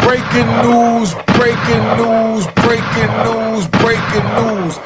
Breaking news, breaking news, breaking news, breaking news.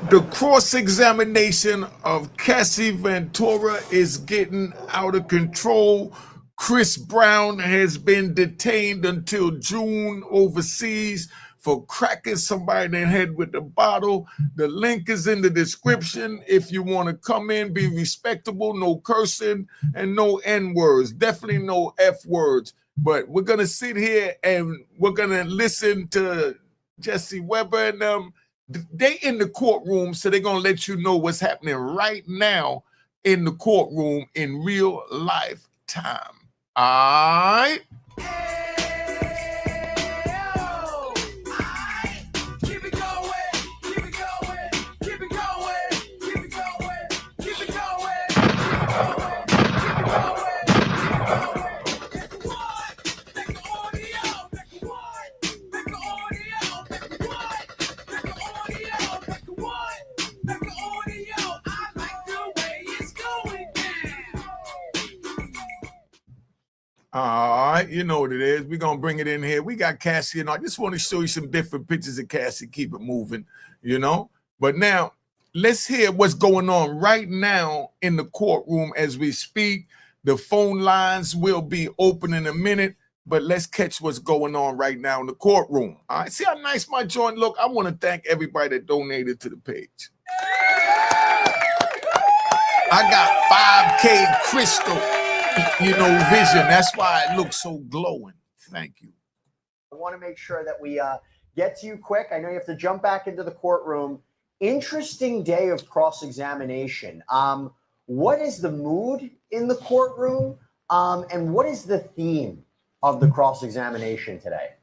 The cross-examination of Cassie Ventura is getting out of control. Chris Brown has been detained until June overseas for cracking somebody in the head with a bottle. The link is in the description if you want to come in, be respectable, no cursing and no N words, definitely no F words. But we're going to sit here and we're going to listen to Jesse Weber and them. They in the courtroom, so they're going to let you know what's happening right now in the courtroom in real life time. All right? All right, you know what it is. We're going to bring it in here. We got Cassie, and I just want to show you some different pictures of Cassie. Keep it moving, you know. But now, let's hear what's going on right now in the courtroom as we speak. The phone lines will be open in a minute, but let's catch what's going on right now in the courtroom. All right, see how nice my joint look? I want to thank everybody that donated to the page. I got 5K crystal. Vision. That's why it looks so glowing. Thank you. I want to make sure that we get to you quick. I know you have to jump back into the courtroom. Interesting day of cross-examination. What is the mood in the courtroom? And what is the theme of the cross-examination today?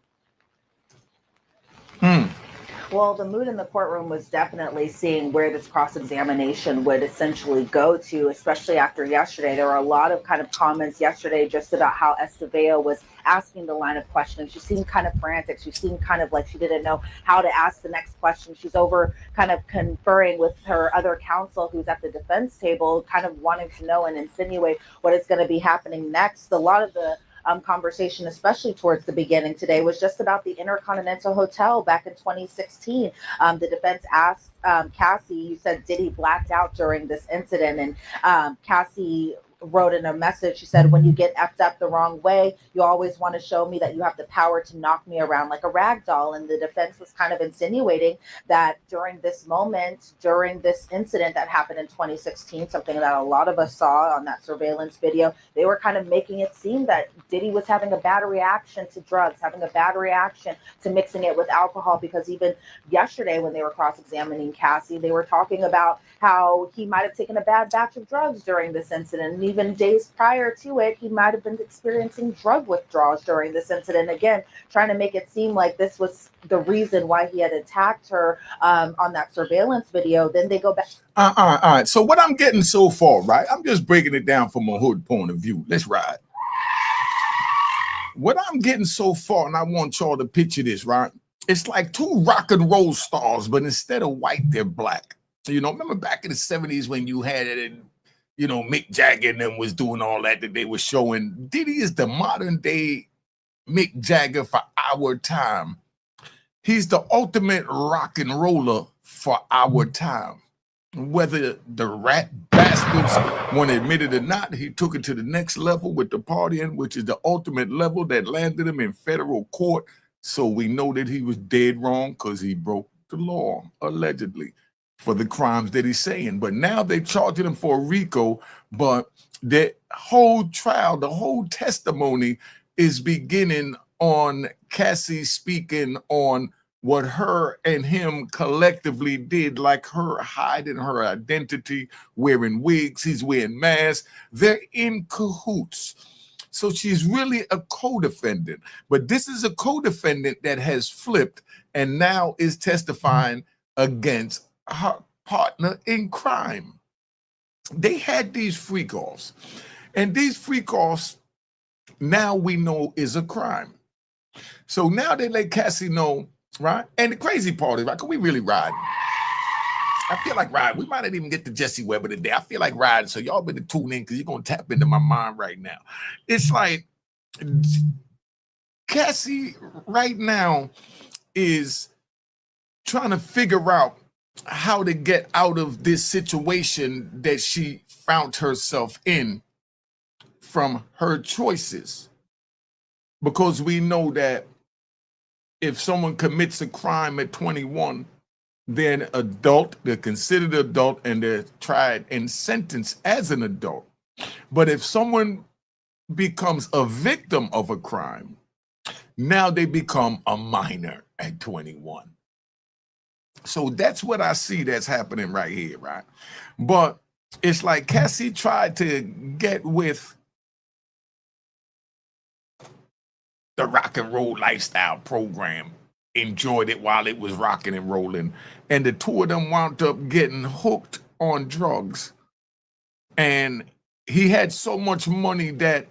Well, the mood in the courtroom was definitely seeing where this cross-examination would essentially go to, especially after yesterday. There were a lot of kind of comments yesterday just about how Estevao was asking the line of questioning. She seemed kind of frantic. She seemed kind of like she didn't know how to ask the next question. She's over kind of conferring with her other counsel who's at the defense table, kind of wanting to know and insinuate what is going to be happening next. A lot of the conversation, especially towards the beginning today, was just about the Intercontinental Hotel back in 2016. The defense asked Cassie, you said Diddy blacked out during this incident, and Cassie wrote in a message, she said, when you get effed up the wrong way, you always want to show me that you have the power to knock me around like a rag doll. And the defense was kind of insinuating that during this moment, during this incident that happened in 2016, something that a lot of us saw on that surveillance video, they were kind of making it seem that Diddy was having a bad reaction to drugs, having a bad reaction to mixing it with alcohol, because even yesterday when they were cross-examining Cassie, they were talking about how he might have taken a bad batch of drugs during this incident. And even days prior to it, he might have been experiencing drug withdrawals during this incident. Again, trying to make it seem like this was the reason why he had attacked her on that surveillance video. Then they go back. All right. So what I'm getting so far, right? I'm just breaking it down from a hood point of view. Let's ride. What I'm getting so far, and I want y'all to picture this, right? It's like two rock and roll stars, but instead of white, they're black. Remember back in the 70s when you had it and, Mick Jagger and them was doing all that they were showing. Diddy is the modern day Mick Jagger for our time. He's the ultimate rock and roller for our time. Whether the rat bastards want to admit it or not, he took it to the next level with the partying, which is the ultimate level that landed him in federal court. So we know that he was dead wrong because he broke the law, allegedly, for the crimes that he's saying. But now they're charging him for a RICO, but the whole trial, the whole testimony is beginning on Cassie speaking on what her and him collectively did, like her hiding her identity, wearing wigs, he's wearing masks. They're in cahoots. So she's really a co-defendant. But this is a co-defendant that has flipped and now is testifying against her partner in crime. They had these freak-offs. And these freak-offs, now we know is a crime. So now they let Cassie know, right? And the crazy part is, right, can we really ride? I feel like riding. We might not even get to Jesse Weber today. I feel like riding. So y'all better tune in because you're going to tap into my mind right now. It's like Cassie right now is trying to figure out how to get out of this situation that she found herself in from her choices. Because we know that if someone commits a crime at 21, they're an adult, they're considered adult, and they're tried and sentenced as an adult. But if someone becomes a victim of a crime, now they become a minor at 21. So that's what I see that's happening right here, right? But it's like Cassie tried to get with the rock and roll lifestyle program, enjoyed it while it was rocking and rolling, and the two of them wound up getting hooked on drugs. And he had so much money that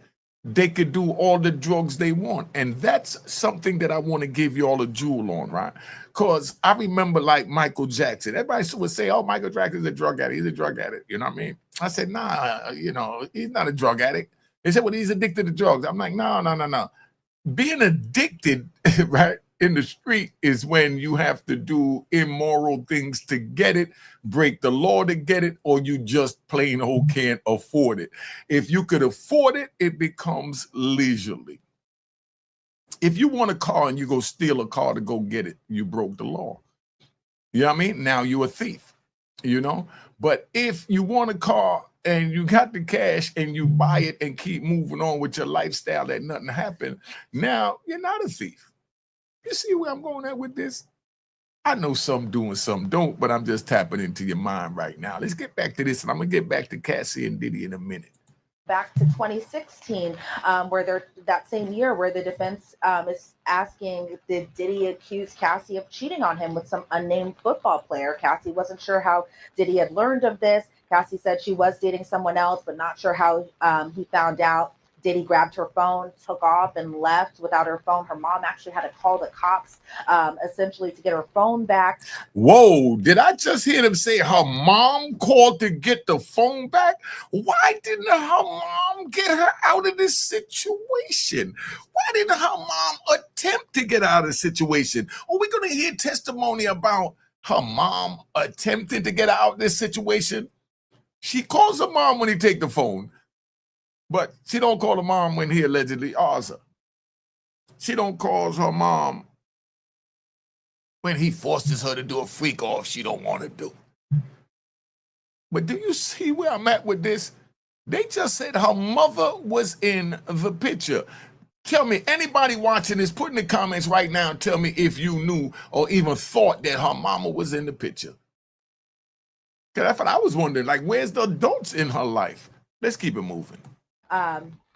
they could do all the drugs they want. And that's something that I want to give you all a jewel on, right? Because I remember like Michael Jackson. Everybody would say, oh, Michael Jackson's a drug addict. He's a drug addict. You know what I mean? I said, nah, he's not a drug addict. They said, well, he's addicted to drugs. I'm like, no. Being addicted, right, in the street is when you have to do immoral things to get it, break the law to get it, or you just plain old can't afford it. If you could afford it, it becomes leisurely. If you want a car and you go steal a car to go get it, you broke the law. You know what I mean? Now you're a thief, But if you want a car and you got the cash and you buy it and keep moving on with your lifestyle that nothing happened, now you're not a thief. You see where I'm going at with this? I know some do and some don't, but I'm just tapping into your mind right now. Let's get back to this, and I'm going to get back to Cassie and Diddy in a minute. Back to 2016, where that same year where the defense is asking, did Diddy accuse Cassie of cheating on him with some unnamed football player? Cassie wasn't sure how Diddy had learned of this. Cassie said she was dating someone else, but not sure how he found out. Diddy grabbed her phone, took off, and left without her phone. Her mom actually had to call the cops, essentially, to get her phone back. Whoa, did I just hear them say her mom called to get the phone back? Why didn't her mom get her out of this situation? Why didn't her mom attempt to get out of the situation? Are we going to hear testimony about her mom attempting to get out of this situation? She calls her mom when he take the phone. But she don't call her mom when he allegedly asks her. She don't call her mom when he forces her to do a freak off she don't want to do. But do you see where I'm at with this? They just said her mother was in the picture. Tell me, anybody watching this, put in the comments right now and tell me if you knew or even thought that her mama was in the picture. Because that's what I was wondering, like, where's the adults in her life? Let's keep it moving.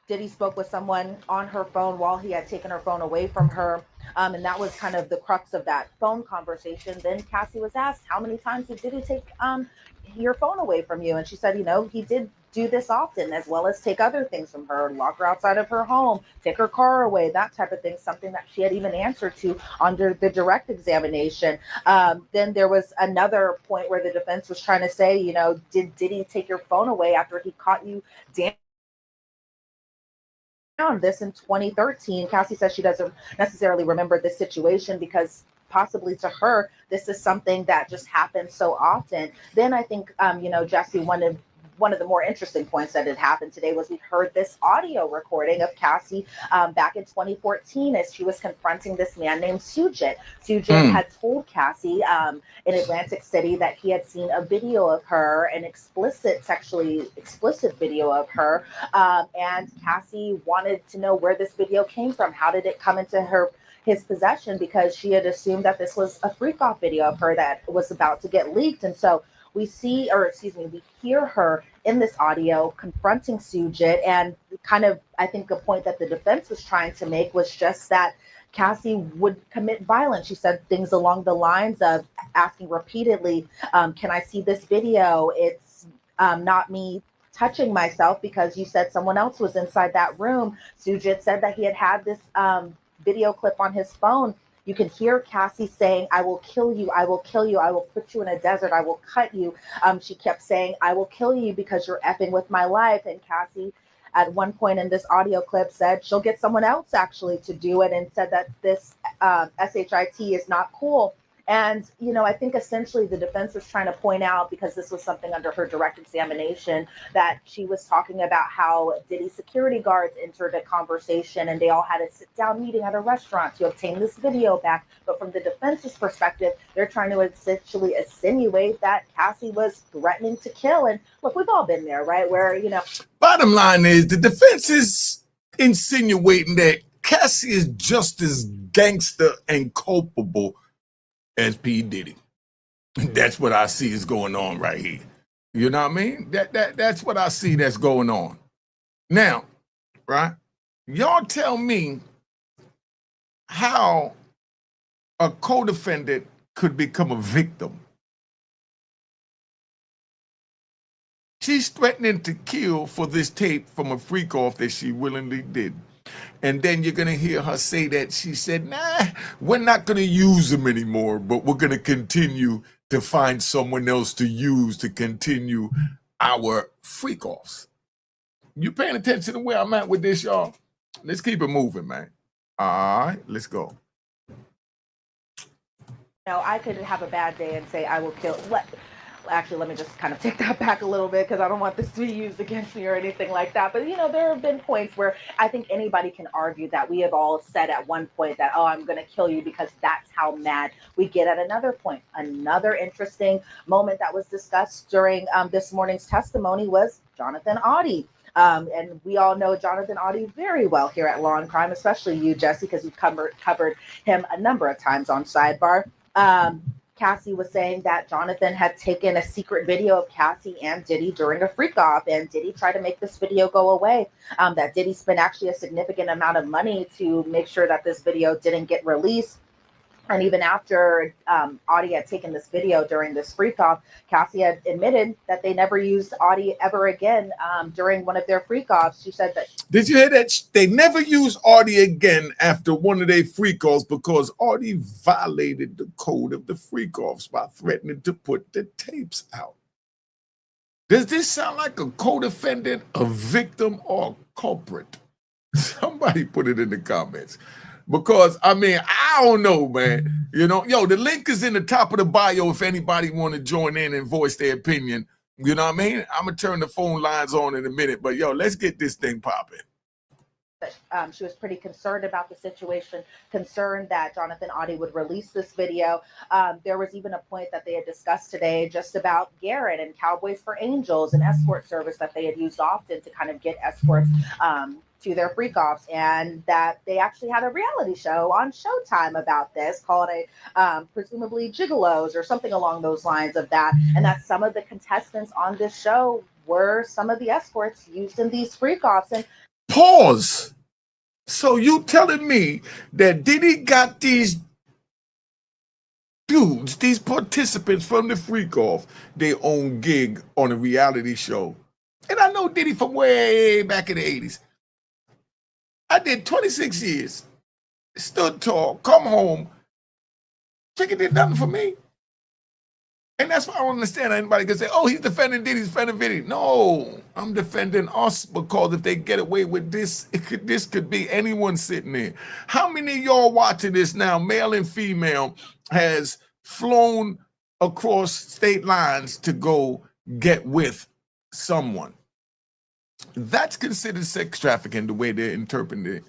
Diddy spoke with someone on her phone while he had taken her phone away from her. And that was kind of the crux of that phone conversation. Then Cassie was asked, how many times did Diddy take your phone away from you? And she said, he did do this often, as well as take other things from her, lock her outside of her home, take her car away, that type of thing, something that she had even answered to under the direct examination. Then there was another point where the defense was trying to say, did Diddy take your phone away after he caught you dancing? This in 2013. Cassie says she doesn't necessarily remember this situation because possibly to her, this is something that just happens so often. Then I think, Jesse, one of the more interesting points that had happened today was we heard this audio recording of Cassie back in 2014 as she was confronting this man named Sujit. Sujit had told Cassie in Atlantic City that he had seen a video of her, an sexually explicit video of her, and Cassie wanted to know where this video came from. How did it come into his possession? Because she had assumed that this was a freak-off video of her that was about to get leaked. And so we hear her in this audio confronting Sujit, and kind of, I think, a point that the defense was trying to make was just that Cassie would commit violence. She said things along the lines of asking repeatedly, can I see this video? It's not me touching myself because you said someone else was inside that room. Sujit said that he had this video clip on his phone. You can hear Cassie saying, I will kill you. I will kill you. I will put you in a desert. I will cut you. She kept saying, I will kill you because you're effing with my life. And Cassie at one point in this audio clip said she'll get someone else actually to do it, and said that this SHIT is not cool. And, you know, I think essentially the defense was trying to point out, because this was something under her direct examination, that she was talking about how Diddy security guards entered a conversation and they all had a sit down meeting at a restaurant to obtain this video back. But from the defense's perspective, they're trying to essentially insinuate that Cassie was threatening to kill. And look, we've all been there, right? Where, you know. Bottom line is the defense is insinuating that Cassie is just as gangster and culpable as P. Diddy. That's what I see is going on right here. You know what I mean? That's what I see that's going on. Now, right? Y'all tell me how a co-defendant could become a victim. She's threatening to kill for this tape from a freak off that she willingly did. And then you're going to hear her say that she said, nah, we're not going to use them anymore, but we're going to continue to find someone else to use to continue our freak offs. You paying attention to where I'm at with this, y'all? Let's keep it moving, man. All right, let's go. No, I could have a bad day and say I will kill. Actually, let me just kind of take that back a little bit, because I don't want this to be used against me or anything like that. But, you know, there have been points where I think anybody can argue that we have all said at one point that, oh, I'm going to kill you, because that's how mad we get at another point. Another interesting moment that was discussed during this morning's testimony was Jonathan Auty. And we all know Jonathan Auty very well here at Law and Crime, especially you, Jesse, because you've covered him a number of times on Sidebar. Cassie was saying that Jonathan had taken a secret video of Cassie and Diddy during a freak off, and Diddy tried to make this video go away. That Diddy spent actually a significant amount of money to make sure that this video didn't get released. And even after Auty had taken this video during this freak off, Cassie had admitted that they never used Auty ever again during one of their freak offs. She said that. Did you hear that? They never used Auty again after one of their freak offs, because Auty violated the code of the freak offs by threatening to put the tapes out. Does this sound like a co-defendant, a victim, or a culprit? Somebody put it in the comments. Because, I mean, I don't know, man. You know, yo, the link is in the top of the bio if anybody want to join in and voice their opinion. You know what I mean? I'm going to turn the phone lines on in a minute. But, yo, let's get this thing popping. She was pretty concerned about the situation, concerned that Jonathan Auty would release this video. There was even a point that they had discussed today just about Garrett and Cowboys for Angels, an escort service that they had used often to kind of get escorts to their freak offs, and that they actually had a reality show on Showtime about this called presumably Gigolos or something along those lines of that, and that some of the contestants on this show were some of the escorts used in these freak offs. And pause. So you telling me that Diddy got these dudes, these participants from the freak off, their own gig on a reality show? And I know Diddy from way back in the 80s. I did 26 years, stood tall, come home, chicken did nothing for me. And that's why I don't understand how anybody can say, oh, he's defending Diddy, he's defending Diddy. No, I'm defending us, because if they get away with this, this could be anyone sitting there. How many of y'all watching this now, male and female, has flown across state lines to go get with someone? That's considered sex trafficking, the way they're interpreting it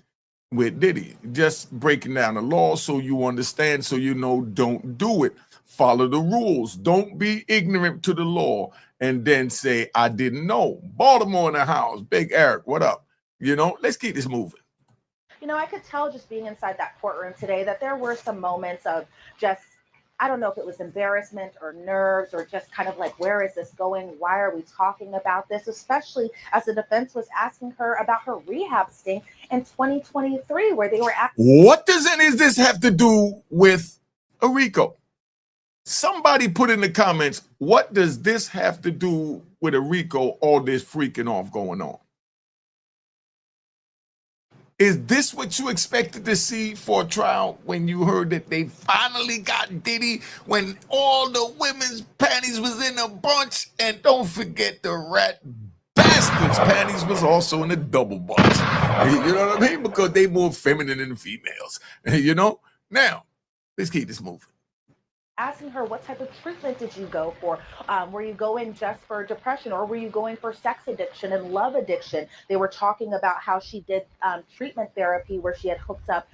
with Diddy. Just breaking down the law so you understand, so you know, don't do it. Follow the rules. Don't be ignorant to the law and then say, I didn't know. Baltimore in the house. Big Eric, what up? You know, let's keep this moving. You know, I could tell just being inside that courtroom today that there were some moments of just, I don't know if it was embarrassment or nerves or just kind of like, where is this going? Why are we talking about this? Especially as the defense was asking her about her rehab stint in 2023, where they were asking. What does any of this have to do with a RICO? Somebody put in the comments, what does this have to do with a RICO, all this freaking off going on? Is this what you expected to see for a trial when you heard that they finally got Diddy, when all the women's panties was in a bunch? And don't forget the rat bastards' panties was also in the double butts. You know what I mean? Because they more feminine than females. You know? Now, let's keep this moving. Asking her what type of treatment did you go for? Were you going just for depression, or were you going for sex addiction and love addiction? They were talking about how she did treatment therapy where she had hooked up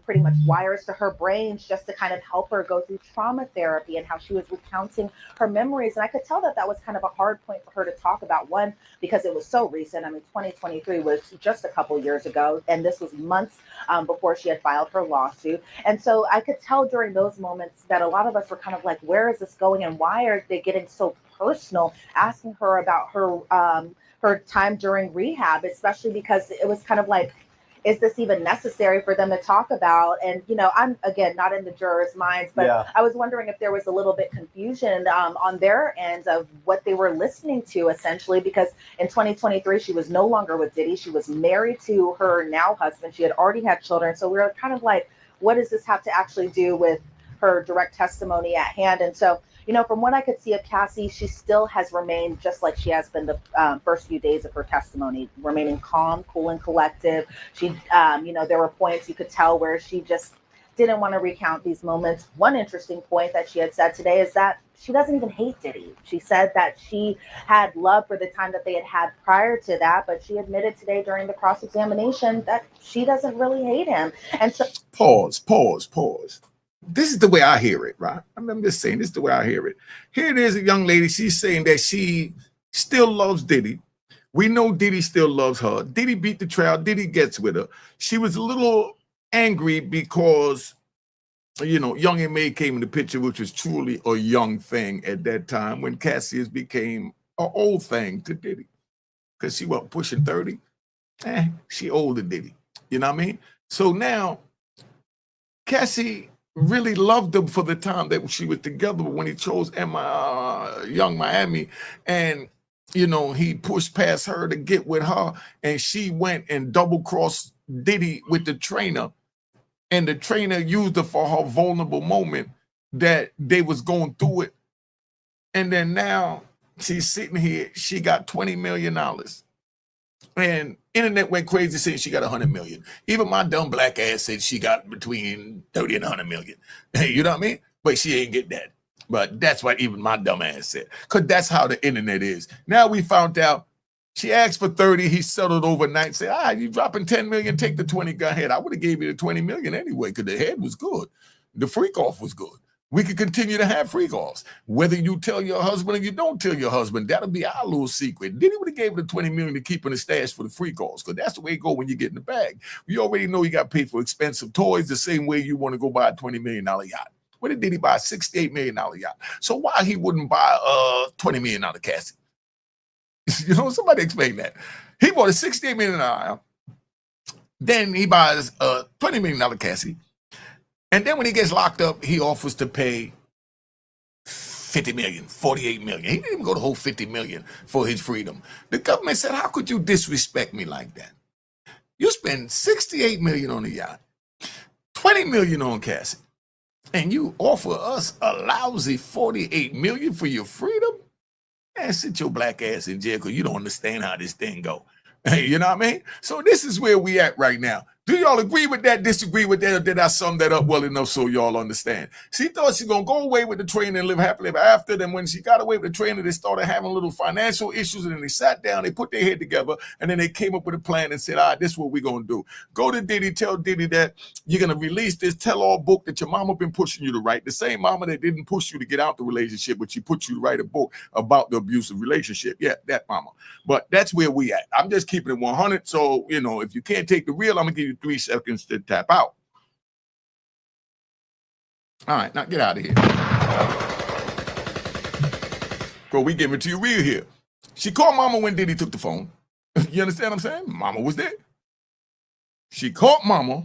pretty much wires to her brains just to kind of help her go through trauma therapy, and how she was recounting her memories. And I could tell that that was kind of a hard point for her to talk about. One, because it was so recent. I mean, 2023 was just a couple years ago, and this was months before she had filed her lawsuit. And so I could tell during those moments that a lot of us were kind of like, where is this going, and why are they getting so personal, asking her about her time during rehab, especially because it was kind of like, is this even necessary for them to talk about? And, you know, I'm, again, not in the jurors' minds, but Yeah. I was wondering if there was a little bit confusion on their end of what they were listening to, essentially, because in 2023, she was no longer with Diddy. She was married to her now husband. She had already had children. So we were kind of like, what does this have to actually do with her direct testimony at hand? And so, you know, from what I could see of Cassie, she still has remained just like she has been the first few days of her testimony, remaining calm, cool, and collective. She, you know, there were points you could tell where she just didn't want to recount these moments. One interesting point that she had said today is that she doesn't even hate Diddy. She said that she had love for the time that they had prior to that, but she admitted today during the cross-examination that she doesn't really hate him. And so, Pause. This is the way I hear it, right? I'm just saying, this is the way I hear it. Here it is, a young lady. She's saying that she still loves Diddy. We know Diddy still loves her. Diddy beat the trial. Diddy gets with her. She was a little angry because, you know, Young M.A. came in the picture, which was truly a young thing at that time when Cassie became an old thing to Diddy. Because she wasn't pushing 30. She older Diddy. You know what I mean? So now, Cassie really loved him for the time that she was together. But when he chose Young Miami, and you know, he pushed past her to get with her, and she went and double-crossed Diddy with the trainer, and the trainer used her for her vulnerable moment that they was going through it. And then now she's sitting here, she got $20 million. And internet went crazy saying she got 100 million. Even my dumb black ass said she got between 30 and 100 million. You know what I mean? But she ain't get that. But that's what even my dumb ass said. Because that's how the internet is. Now we found out she asked for 30. He settled overnight. Said, you dropping 10 million, take the 20, go ahead. I would have gave you the 20 million anyway because the head was good. The freak off was good. We could continue to have freak offs. Whether you tell your husband or you don't tell your husband, that'll be our little secret. Diddy would have gave her the 20 million to keep in the stash for the freak offs, because that's the way it go when you get in the bag. We already know you got to pay for expensive toys the same way you want to go buy a $20 million yacht. What did Diddy buy? A $68 million yacht. So why he wouldn't buy a $20 million Cassie? You know, somebody explain that. He bought a $68 million yacht. Then he buys a $20 million Cassie. And then when he gets locked up, he offers to pay 50 million, 48 million. He didn't even go the whole 50 million for his freedom. The government said, how could you disrespect me like that? You spend 68 million on the yacht, 20 million on Cassie, and you offer us a lousy 48 million for your freedom? Man, sit your black ass in jail because you don't understand how this thing go. You know what I mean? So this is where we at right now. Do y'all agree with that, disagree with that, or did I sum that up well enough so y'all understand? She thought she was going to go away with the trainer and live happily ever after. Then when she got away with the trainer, they started having little financial issues, and then they sat down, they put their head together, and then they came up with a plan and said, all right, this is what we're going to do. Go to Diddy, tell Diddy that you're going to release this tell-all book that your mama been pushing you to write. The same mama that didn't push you to get out the relationship, but she put you to write a book about the abusive relationship. Yeah, that mama. But that's where we at. I'm just keeping it 100. So, you know, if you can't take the real, I'm going to give you 3 seconds to tap out. All right, now get out of here. Bro, we giving it to you real here. She called mama when Diddy took the phone. You understand what I'm saying? Mama was there. She called mama,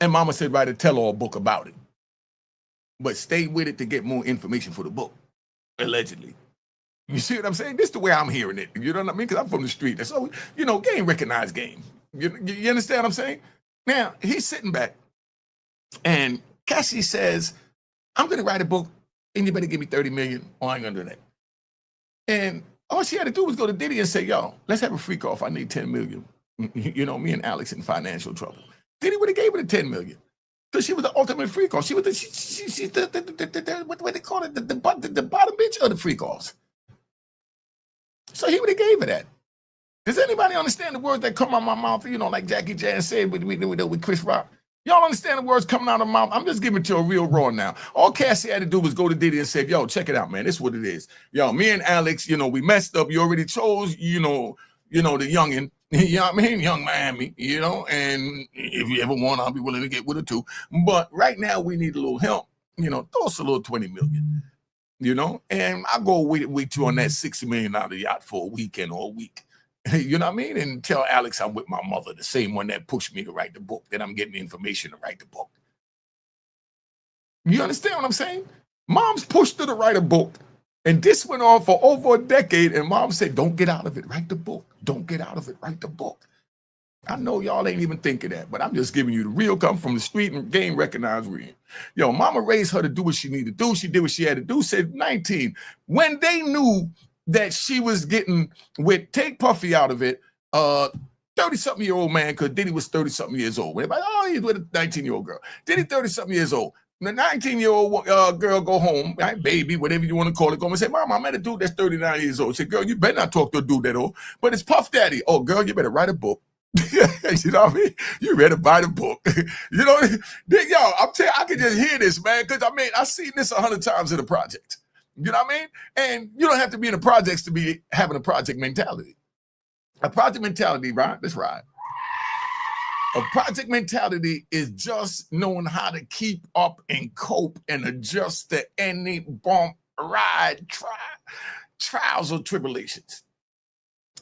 and mama said, write a tell-all book about it. But stay with it to get more information for the book, allegedly. You see what I'm saying? This is the way I'm hearing it. You know what I mean? Because I'm from the street. So, you know, game recognized game. You understand what I'm saying? Now, he's sitting back, and Cassie says, I'm going to write a book, and you better give me 30 million, or I ain't going to do that. And All she had to do was go to Diddy and say, yo, let's have a freak off. I need 10 million. You know, me and Alex in financial trouble. Diddy would have gave her the 10 million. Because she was the ultimate freak off. She was she's the what they call it, the bottom bitch of the freak offs. So he would have gave her that. Does anybody understand the words that come out of my mouth? You know, like Jackie Chan said with Chris Rock. Y'all understand the words coming out of my mouth? I'm just giving it to a real raw now. All Cassie had to do was go to Diddy and say, yo, check it out, man. This is what it is. Yo, me and Alex, you know, we messed up. You already chose, you know, the youngin'. You know what I mean? Young Miami, you know, and if you ever want, I'll be willing to get with her too. But right now we need a little help. You know, throw us a little 20 million, you know, and I'll go with you on that $60 million yacht for a weekend or a week. You know what I mean? And tell Alex I'm with my mother, the same one that pushed me to write the book, that I'm getting the information to write the book. You understand what I'm saying? Mom's pushed her to write a book. And this went on for over a decade. And mom said, don't get out of it. Write the book. Don't get out of it. Write the book. I know y'all ain't even thinking that, but I'm just giving you the real come from the street and game recognized real. Yo, mama raised her to do what she needed to do. She did what she had to do. Said 19. When they knew that she was getting with take Puffy out of it, 30-something-year-old man, because Diddy was 30-something years old. Everybody, oh, he's with a 19-year-old girl. Diddy 30-something years old. The 19-year-old girl go home, right, baby, whatever you want to call it, go and say, Mom, I met a dude that's 39 years old. Say, girl, you better not talk to a dude that old. But it's Puff Daddy. Oh, girl, you better write a book. You know what I mean? You better buy the book. You know, yo, I'm telling you, I can just hear this, man, because I mean, I've seen this 100 times in the project. You know what I mean? And you don't have to be in the projects to be having a project mentality. A project mentality, right? That's right. A project mentality is just knowing how to keep up and cope and adjust to any bump, ride, trials or tribulations.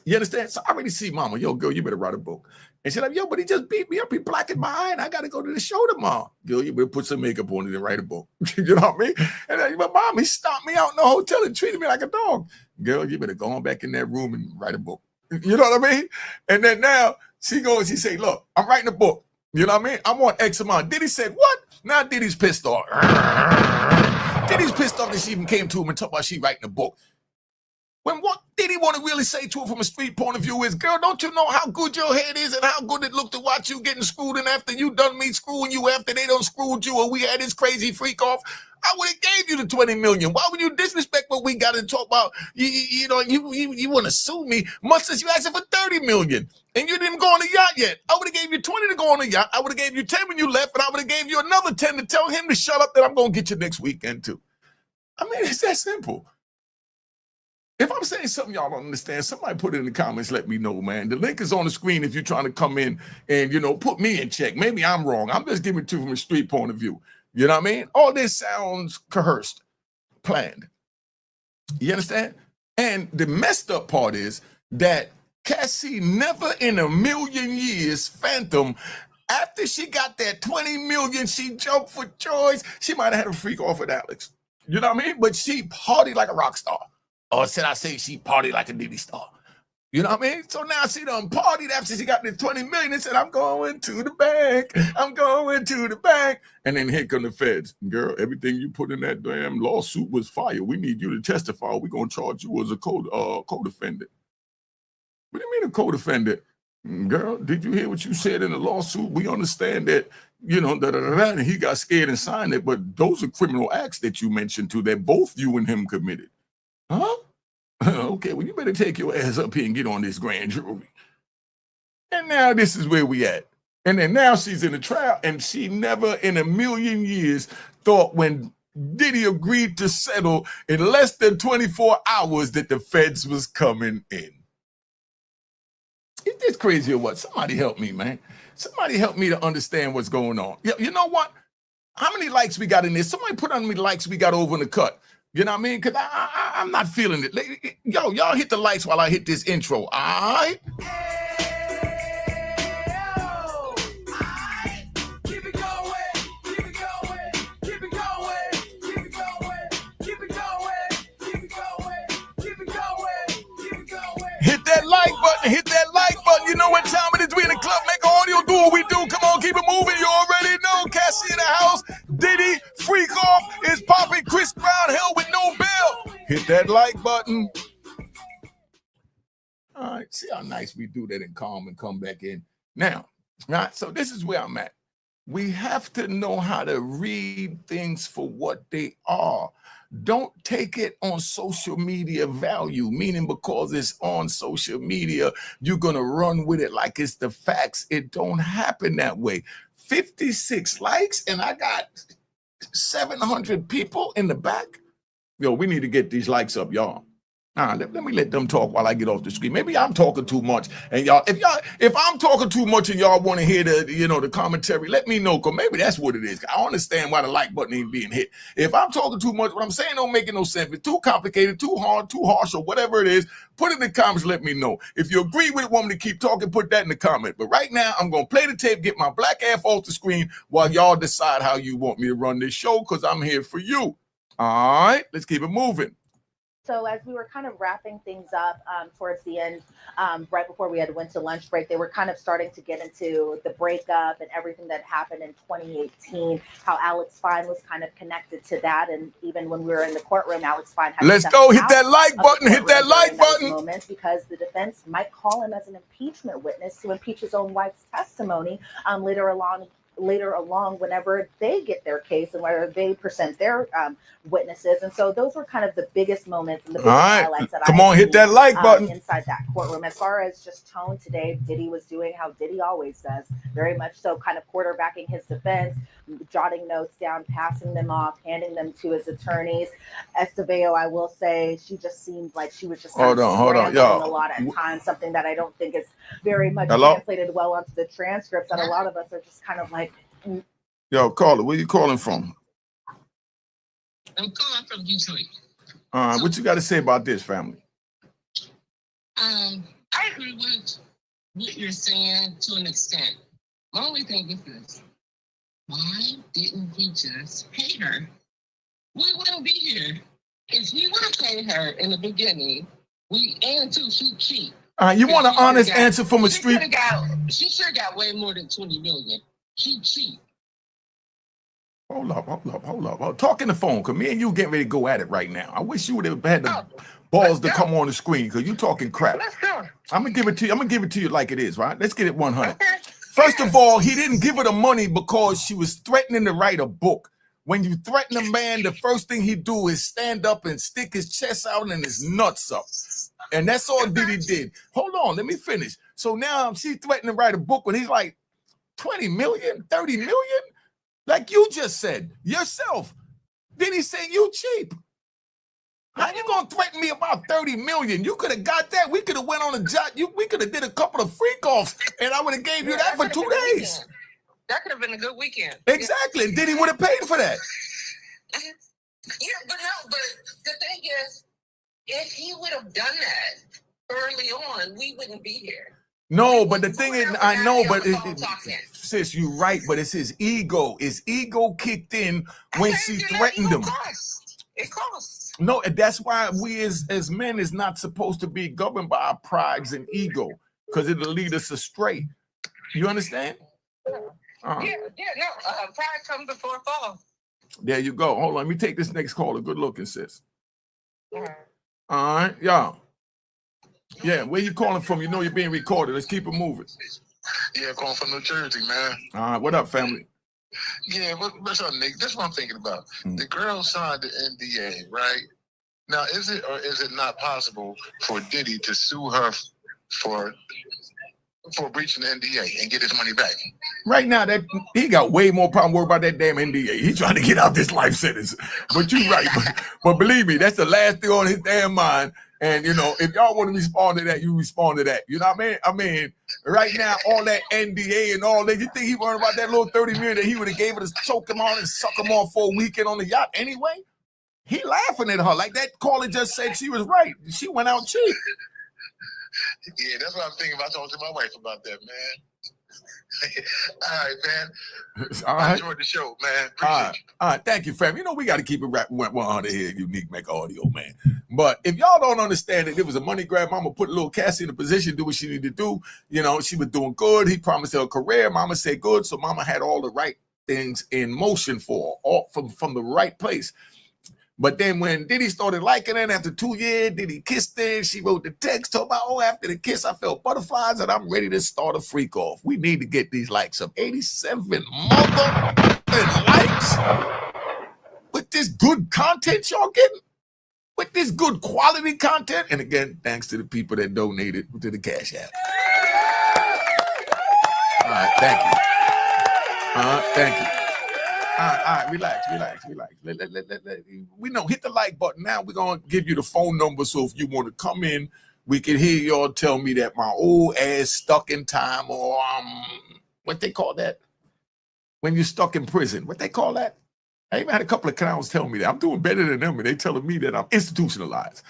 You understand? So I already see mama, yo, girl, you better write a book. And she's like, yo, but he just beat me up. He blackened my eye and I got to go to the show tomorrow. Girl, you better put some makeup on it and write a book. You know what I mean? And then, but mom, he stopped me out in the hotel and treated me like a dog. Girl, you better go on back in that room and write a book. You know what I mean? And then now she goes, she say, look, I'm writing a book. You know what I mean? I want X amount. Diddy said, what? Now Diddy's pissed off. Diddy's pissed off that she even came to him and talked about she writing a book. When what Diddy want to really say to her from a street point of view is, girl, don't you know how good your head is and how good it looked to watch you getting screwed in after you done me screwing you after they done screwed you or we had this crazy freak off? I would have gave you the 20 million. Why would you disrespect what we got to talk about? You want to sue me much as you asking for 30 million and you didn't go on the yacht yet. I would have gave you 20 to go on the yacht. I would have gave you 10 when you left and I would have gave you another 10 to tell him to shut up that I'm going to get you next weekend too. I mean, it's that simple. If I'm saying something y'all don't understand, somebody put it in the comments, let me know, man. The link is on the screen if you're trying to come in and, you know, put me in check. Maybe I'm wrong. I'm just giving it to you from a street point of view. You know what I mean? All this sounds coerced, planned. You understand? And the messed up part is that Cassie never in a million years phantom, after she got that 20 million, she jumped for joy. She might have had a freak off with Alex. You know what I mean? But she partied like a rock star. Or should I say she partied like a Diddy star? You know what I mean? So now she done partied after she got the 20 million and said, I'm going to the bank. I'm going to the bank. And then here come the feds. Girl, everything you put in that damn lawsuit was fire. We need you to testify. We're going to charge you as a co-defendant. What do you mean a co-defendant? Girl, did you hear what you said in the lawsuit? We understand that, you know, and he got scared and signed it. But those are criminal acts that you mentioned too that both you and him committed. Huh? Okay, well, you better take your ass up here and get on this grand jury. And now this is where we at. And then now she's in a trial, and she never in a million years thought when Diddy agreed to settle in less than 24 hours that the feds was coming in. Is this crazy or what? Somebody help me, man. Somebody help me to understand what's going on. You know what? How many likes we got in this? Somebody put on how many likes we got over in the cut. You know what I mean? Because I'm not feeling it. Yo, y'all hit the likes while I hit this intro. All right? Keep it going. Keep it going. Keep it going. Keep it going. Keep it going. Keep it going. Keep it going. Keep it going. Hit that like button. Hit that like button. You know what time it is. We in the club. Make audio. Do what we do. Come on. Keep it moving. You already know. Cassie in the house. Diddy. Freak off is popping. Chris Brown held with no bell. Hit that like button. See how nice we do that and calm and come back in. Now, so this is where I'm at. We have to know how to read things for what they are. Don't take it on social media value, meaning because it's on social media, you're going to run with it like it's the facts. It don't happen that way. 56 likes and I got 700 people in the back. Yo, we need to get these likes up, y'all. Let me let them talk while I get off the screen. Maybe I'm talking too much, and if I'm talking too much and y'all want to hear the commentary, let me know, because maybe that's what it is. I understand why the like button ain't being hit. If I'm talking too much, what I'm saying don't make no sense. If it's too complicated, too hard, too harsh, or whatever it is, put it in the comments. Let me know. If you agree with it, want me to keep talking, put that in the comment. But right now, I'm gonna play the tape, get my black ass off the screen while y'all decide how you want me to run this show, because I'm here for you. All right, let's keep it moving. So as we were kind of wrapping things up towards the end, right before we went to lunch break, they were kind of starting to get into the breakup and everything that happened in 2018, how Alex Fine was kind of connected to that. And even when we were in the courtroom, Alex Fine had Let's go, hit that like button, hit that like button. Moments, because the defense might call him as an impeachment witness to impeach his own wife's testimony later along whenever they get their case and whether they present their witnesses. And so those were kind of the biggest moments and the biggest highlights that hit that like button inside that courtroom. As far as just tone today, Diddy was doing how Diddy always does, very much so, kind of quarterbacking his defense, jotting notes down, passing them off, handing them to his attorneys. Estevao, I will say, she just seemed like she was just hold on, y'all. A lot at times, something that I don't think is very much translated well onto the transcripts, that a lot of us are just kind of like, yo, caller, where you calling from? I'm calling from Detroit. What you got to say about this, family? I agree with what you're saying to an extent. My only thing is this: why didn't he just pay her? We wouldn't be here if he would have paid her in the beginning. And too, she cheap. You want an honest answer from a street? She sure got way more than 20 million. She cheap. Hold up. Talk in the phone, because me and you getting ready to go at it right now. I wish you would have had the balls to come on the screen, because you talking crap. Let's go. I'm gonna give it to you. I'm gonna give it to you like it is, right? Let's get it 100. Okay. First of all, he didn't give her the money because she was threatening to write a book. When you threaten a man, the first thing he do is stand up and stick his chest out and his nuts up. And that's all Diddy did. Hold on, let me finish. So now she's threatening to write a book when he's like 20 million, 30 million? Like you just said yourself. Diddy say you cheap. How you gonna threaten me about 30 million? You could have got that. We could have went on a job. We could have did a couple of freak offs, and I would have gave you that for 2 days. That could have been a good weekend. Exactly. And Diddy would have paid for that. Yeah, but the thing is, if he would have done that early on, we wouldn't be here. No, but the thing is, I know, but sis, you're right, but it's his ego. His ego kicked in when she threatened him. It costs. No, that's why we as men is not supposed to be governed by our prides and ego, because it'll lead us astray. You understand? Pride comes before fall. There you go. Hold on, let me take this next caller. Good looking, sis. All right, y'all. Yeah, where you calling from? You know you're being recorded. Let's keep it moving. Yeah, calling from New Jersey, man. All right, what up, family? Yeah, what's up, Nick? That's what I'm thinking about. The girl signed the NDA, right? Now, is it or is it not possible for Diddy to sue her for breaching the NDA and get his money back? Right now, that he got way more problem worried about that damn NDA. He's trying to get out this life sentence. But you're right. But believe me, that's the last thing on his damn mind. And, you know, if y'all want to respond to that, you respond to that. You know what I mean? I mean, right now, all that NDA and all that, you think he worried about that little 30 million that he would have gave her to choke him on and suck him on for a weekend on the yacht anyway? He laughing at her. Like that caller just said she was right. She went out cheap. Yeah, that's what I'm thinking about. I talked to my wife about that, man. All right, man. All right. I enjoyed the show, man. Appreciate you. All right, thank you, fam. You know, we got to keep it right 100 here, Unique Mecca Audio, man. But if y'all don't understand it was a money grab, mama put little Cassie in a position to do what she needed to do. You know, she was doing good. He promised her a career. Mama said good. So mama had all the right things in motion for her, all from the right place. But then when Diddy started liking her, after 2 years, Diddy kissed her. She wrote the text, told about, oh, after the kiss, I felt butterflies and I'm ready to start a freak off. We need to get these likes up. 87 motherfucking likes with this good content y'all getting, with this good quality content. And again, thanks to the people that donated to the Cash App. All right, thank you. Thank you. All right, relax. We know, hit the like button. Now we're going to give you the phone number. So if you want to come in, we can hear y'all tell me that my old ass stuck in time, or what they call that? When you're stuck in prison. What they call that? I even had a couple of clowns tell me that. I'm doing better than them, and they telling me that I'm institutionalized.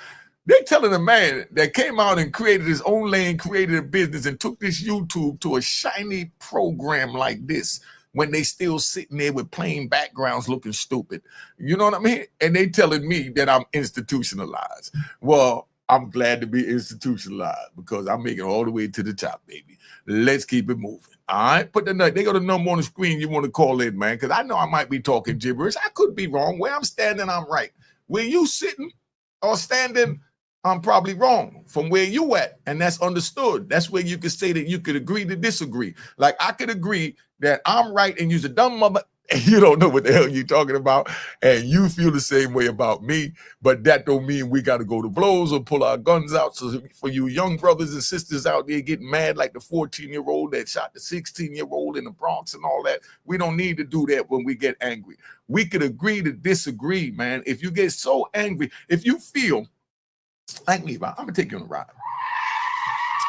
They telling a man that came out and created his own lane, created a business, and took this YouTube to a shiny program like this, when they still sitting there with plain backgrounds looking stupid. You know what I mean? And they telling me that I'm institutionalized. Well, I'm glad to be institutionalized because I'm making it all the way to the top, baby. Let's keep it moving. All right? Put the they got a number on the screen you want to call in, man, because I know I might be talking gibberish. I could be wrong. Where I'm standing, I'm right. Where you sitting or standing, I'm probably wrong from where you at, and that's understood. That's where you could say that you could agree to disagree. Like I could agree that I'm right and you're a dumb mother, and you don't know what the hell you're talking about, and you feel the same way about me, but that don't mean we got to go to blows or pull our guns out. So for you young brothers and sisters out there getting mad like the 14-year-old that shot the 16-year-old in the Bronx and all that, we don't need to do that when we get angry. We could agree to disagree, man. If you get so angry, if you feel like me, I'm gonna take you on a ride.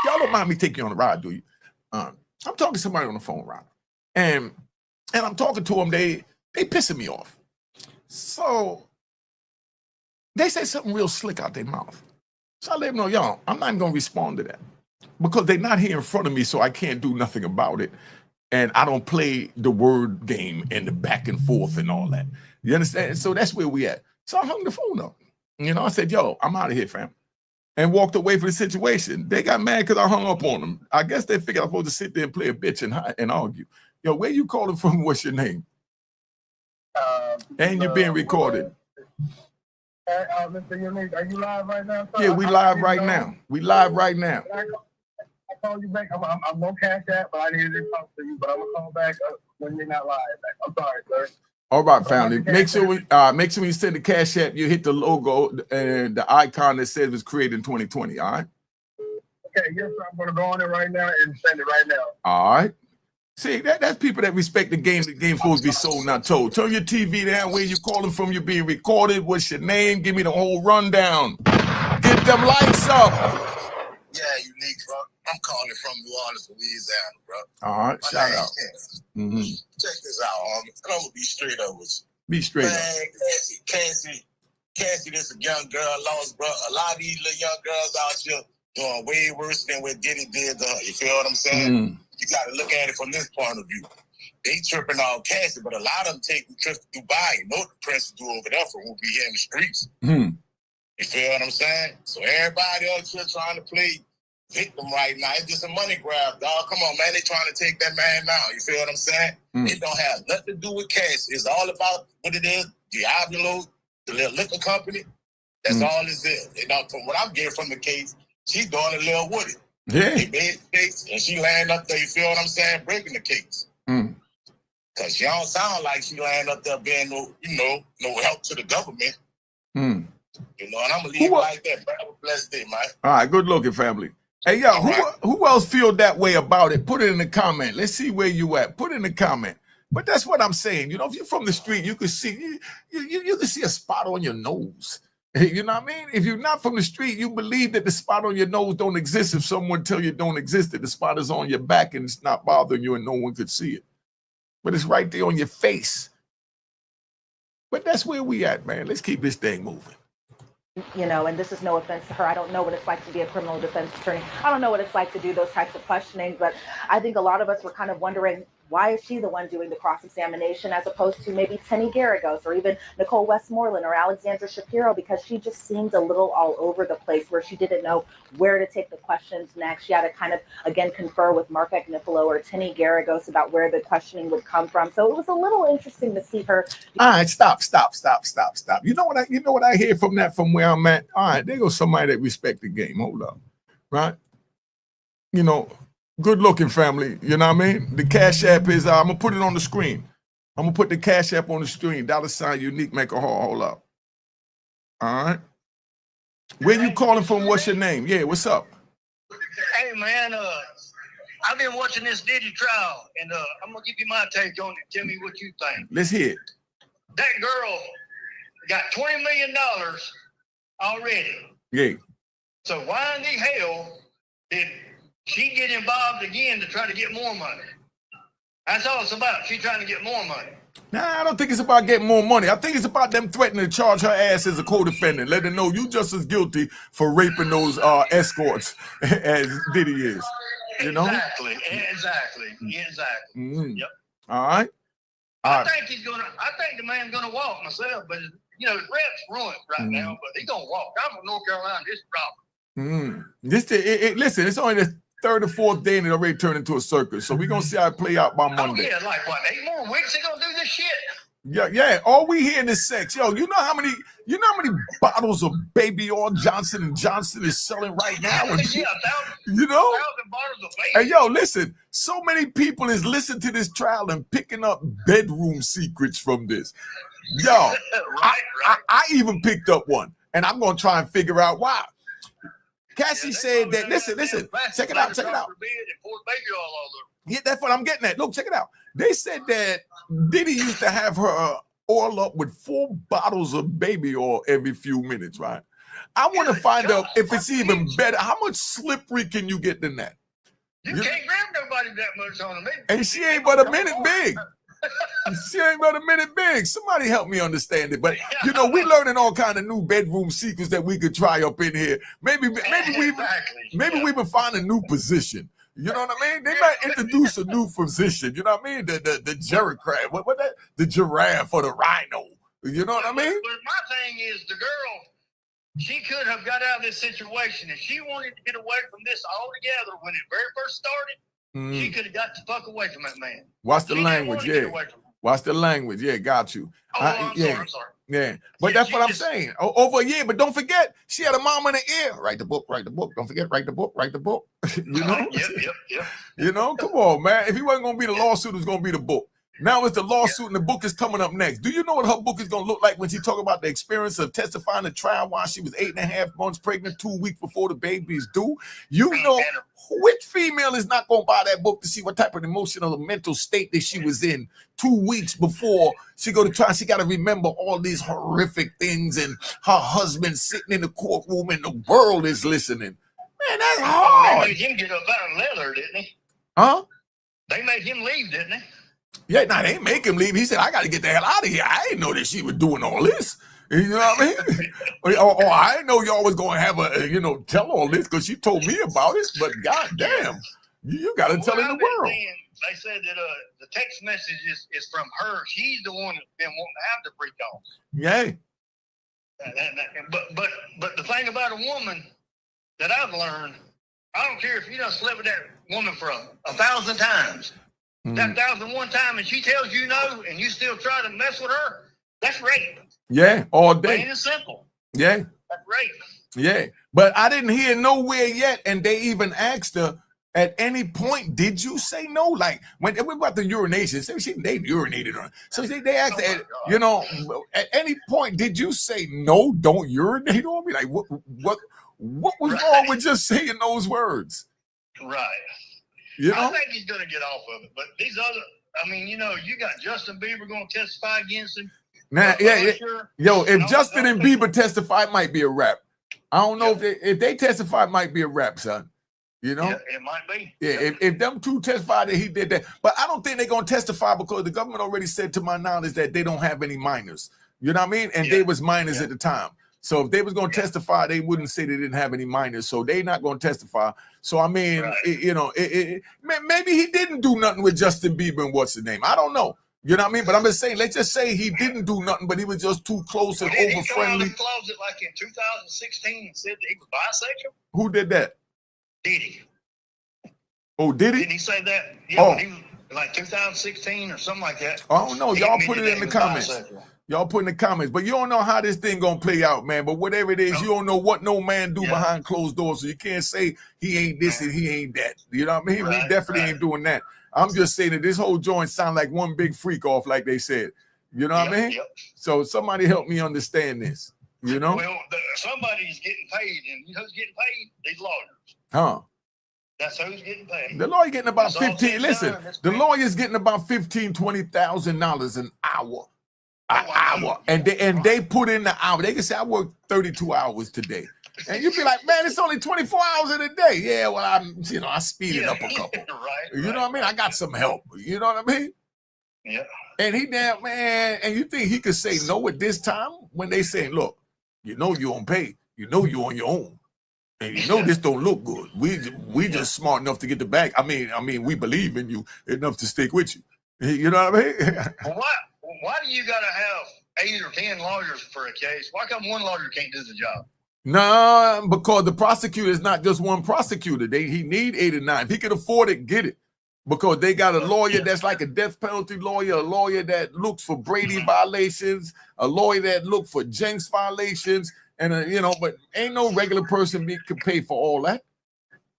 Y'all don't mind me taking you on a ride, do you? I'm talking to somebody on the phone, right? And I'm talking to them. They pissing me off. So they say something real slick out their mouth. So I let them know, y'all, I'm not even gonna respond to that because they're not here in front of me, so I can't do nothing about it. And I don't play the word game and the back and forth and all that. You understand? So that's where we at. So I hung the phone up. You know, I said, yo, I'm out of here, fam. And walked away from the situation. They got mad because I hung up on them. I guess they figured I was supposed to sit there and play a bitch and argue. Yo, where you calling from? What's your name? And you're being recorded. Mr. Unique, are you live right now? Sir? Yeah, we live right now. We live right now. I call you back. I'm gonna cash that, but I needed to talk to you. But I'm gonna call back when you're not live. I'm sorry, sir. All right, family. Make sure when you send the Cash App, you hit the logo and the icon that says it was created in 2020. All right. Okay, yes, sir. I'm gonna go on it right now and send it right now. All right. See, that's people that respect the game. The game's supposed to be sold, not told. Turn your TV down. Where you calling from? You're being recorded. What's your name? Give me the whole rundown. Get them lights up. Yeah, Unique, bro. I'm calling from New Orleans, Louisiana, bro. All right, shout out. Mm-hmm. Check this out, homie. I'm gonna be straight up with you. Be straight Man, up. Cassie, this a young girl lost, bro. A lot of these little young girls out here doing way worse than what Diddy did to her. You feel what I'm saying? You got to look at it from this point of view. They tripping off Cassie, but a lot of them taking trips to Dubai. You know what the prince do over there for who be here in the streets. You feel what I'm saying? So everybody else here trying to play victim right now. It's just a money grab, dog. Come on, man. They trying to take that man down. You feel what I'm saying? It don't have nothing to do with Cassie. It's all about what it is. Diablo, the little liquor company. That's all it is. And from what I'm getting from the case, she's doing a little with it. Yeah. They made the case, and she laying up there, you feel what I'm saying, breaking the case. Because she don't sound like she laying up there being no help to the government. You know, and I'm going to leave it like that. Have a blessed day, man. All right, good looking, family. Hey, yo, who else feel that way about it? Put it in the comment. Let's see where you at. Put it in the comment. But that's what I'm saying. You know, if you're from the street, you can see you can see a spot on your nose. You know what I mean? If you're not from the street, you believe that the spot on your nose don't exist. If someone tell you it don't exist, that the spot is on your back and it's not bothering you and no one could see it. But it's right there on your face. But that's where we at, man. Let's keep this thing moving. You know, and this is no offense to her. I don't know what it's like to be a criminal defense attorney. I don't know what it's like to do those types of questioning, but I think a lot of us were kind of wondering Why is she the one doing the cross-examination as opposed to maybe Tenny Garagos or even Nicole Westmoreland or Alexandra Shapiro? Because she just seemed a little all over the place where she didn't know where to take the questions next. She had to kind of, again, confer with Mark Agnifilo or Tenny Garagos about where the questioning would come from. So it was a little interesting to see her. All right, stop. You know what I hear from that, from where I'm at? All right, there goes somebody that respect the game. Hold up. Right? You know, good looking family. You know what I mean? The Cash App is, I'm going to put it on the screen. I'm going to put the Cash App on the screen. $ Unique Mecca. Hold up. All right. Where you calling from? What's your name? Yeah, what's up? Hey, man, I've been watching this Diddy trial, and I'm going to give you my take on it. Tell me what you think. Let's hear it. That girl got $20 million already. Yeah. So why in the hell did she get involved again to try to get more money? That's all it's about. She's trying to get more money. Nah, I don't think it's about getting more money. I think it's about them threatening to charge her ass as a co-defendant. Let her know you just as guilty for raping those escorts as Diddy is. You know? Exactly. Mm-hmm. Yep. All right. I think the man's gonna walk myself, but you know, his rep's ruined right now, but he's gonna walk. I'm from North Carolina, this problem. Listen, it's only the third or fourth day and it already turned into a circus. So we're gonna see how it play out by Monday. Oh yeah, like what, 8 more weeks they gonna do this shit? Yeah. All we hearing is sex. Yo, you know how many bottles of baby oil Johnson & Johnson is selling right now? And, Yeah, you know? 1,000 bottles of baby. Hey, yo, listen, so many people is listening to this trial and picking up bedroom secrets from this. Yo, right. I even picked up one, and I'm going to try and figure out why. Cassie said that, listen, check it out. Yeah, that's what I'm getting at. Look, check it out. They said that Diddy used to have her oil up with 4 bottles of baby oil every few minutes, right? I want to find out if it's even better. How much slippery can you get than that? You can't grab nobody that much on me. And she ain't but a minute big. She ain't but a minute big. Somebody help me understand it. But you know, we learning all kind of new bedroom secrets that we could try up in here. Maybe we even find a new position. You know what I mean? They might introduce a new position. You know what I mean? The giraffe, what that? The giraffe or the rhino. You know what I mean? But my thing is, the girl, she could have got out of this situation. If she wanted to get away from this altogether when it very first started, she could have got the fuck away from that man. Watch the language, yeah. Watch the language, yeah. Got you. I'm sorry. Yeah, but that's what I'm saying. Over a year, but don't forget, she had a mom in the ear. Write the book. Don't forget, write the book. You know? Yep. You know, come on, man. If he wasn't gonna be the lawsuit, it was gonna be the book. Now it's the lawsuit and the book is coming up next. Do you know what her book is going to look like when she talk about the experience of testifying at trial while she was 8.5 months pregnant, 2 weeks before the baby is due? You know, which female is not going to buy that book to see what type of emotional or mental state that she was in 2 weeks before she go to trial? She got to remember all these horrific things and her husband sitting in the courtroom and the world is listening. Man, that's hard. They made him get up out of leather, didn't they? Huh? They made him leave, didn't they? Yeah, they ain't make him leave. He said, I got to get the hell out of here. I didn't know that she was doing all this. You know what I mean? or I didn't know y'all was going to have a, tell all this because she told me about it. But goddamn, you got to tell in the world. They said that the text message is from her. She's the one that's been wanting to have the freak off. Yeah. But the thing about a woman that I've learned, I don't care if you done slept with that woman for 1,000 times. That 1,001 time, and she tells you no, and you still try to mess with her, that's rape. Yeah, all day. Plain and simple. Yeah. That's rape. Yeah. But I didn't hear nowhere yet, and they even asked her, at any point, did you say no? Like, when we about the urination, they urinated on her. So they asked her, at any point, did you say no, don't urinate on me? Like, what was wrong with just saying those words? Right. I think he's going to get off of it. But these other, you got Justin Bieber going to testify against him. Now, if Justin and Bieber testify, it might be a rap. I don't know if they testify, it might be a rap, son. You know? Yeah, it might be. Yeah, if them two testify that he did that. But I don't think they're going to testify because the government already said, to my knowledge, that they don't have any minors. You know what I mean? And they was minors at the time. So if they was going to testify, they wouldn't say they didn't have any minors. So they not going to testify. So I mean, maybe he didn't do nothing with Justin Bieber and what's his name. I don't know. You know what I mean? But I'm just saying, let's just say he didn't do nothing, but he was just too close and over friendly. He come out of the closet like in 2016 and said that he was bisexual. Who did that? Diddy. Oh, did he? Didn't he say that? Yeah, he was like 2016 or something like that. I don't know. Y'all put it in the comments. Y'all put in the comments. But you don't know how this thing gonna play out, man. But whatever it is, you don't know what no man do behind closed doors. So you can't say he ain't this and he ain't that. You know what I mean? We definitely ain't doing that. I'm just saying that this whole joint sound like one big freak off, like they said. You know what I mean? Yep. So somebody help me understand this. You know? Well, somebody's getting paid, and you know who's getting paid? These lawyers. Huh? That's who's getting paid. The lawyer getting about 15. Listen, the lawyer's getting about $15,000-$20,000 an hour. Hour. And they put in the hour. They can say I work 32 hours today. And you'd be like, man, it's only 24 hours in a day. Yeah, well, I speed it up a couple. You know what I mean? I got some help. You know what I mean? Yeah. And he damn man, and you think he could say no at this time when they say, look, you know you don't pay. You know you on your own. And you know this don't look good. We just smart enough to get the bag. I mean, we believe in you enough to stick with you. You know what I mean? Well, why do you gotta have 8 or 10 lawyers for a case? Why come one lawyer can't do the job? No, because the prosecutor is not just one prosecutor. He need 8 or 9. If he can afford it, get it. Because they got a lawyer that's like a death penalty lawyer, a lawyer that looks for Brady violations, a lawyer that look for Jenks violations, and but ain't no regular person can pay for all that.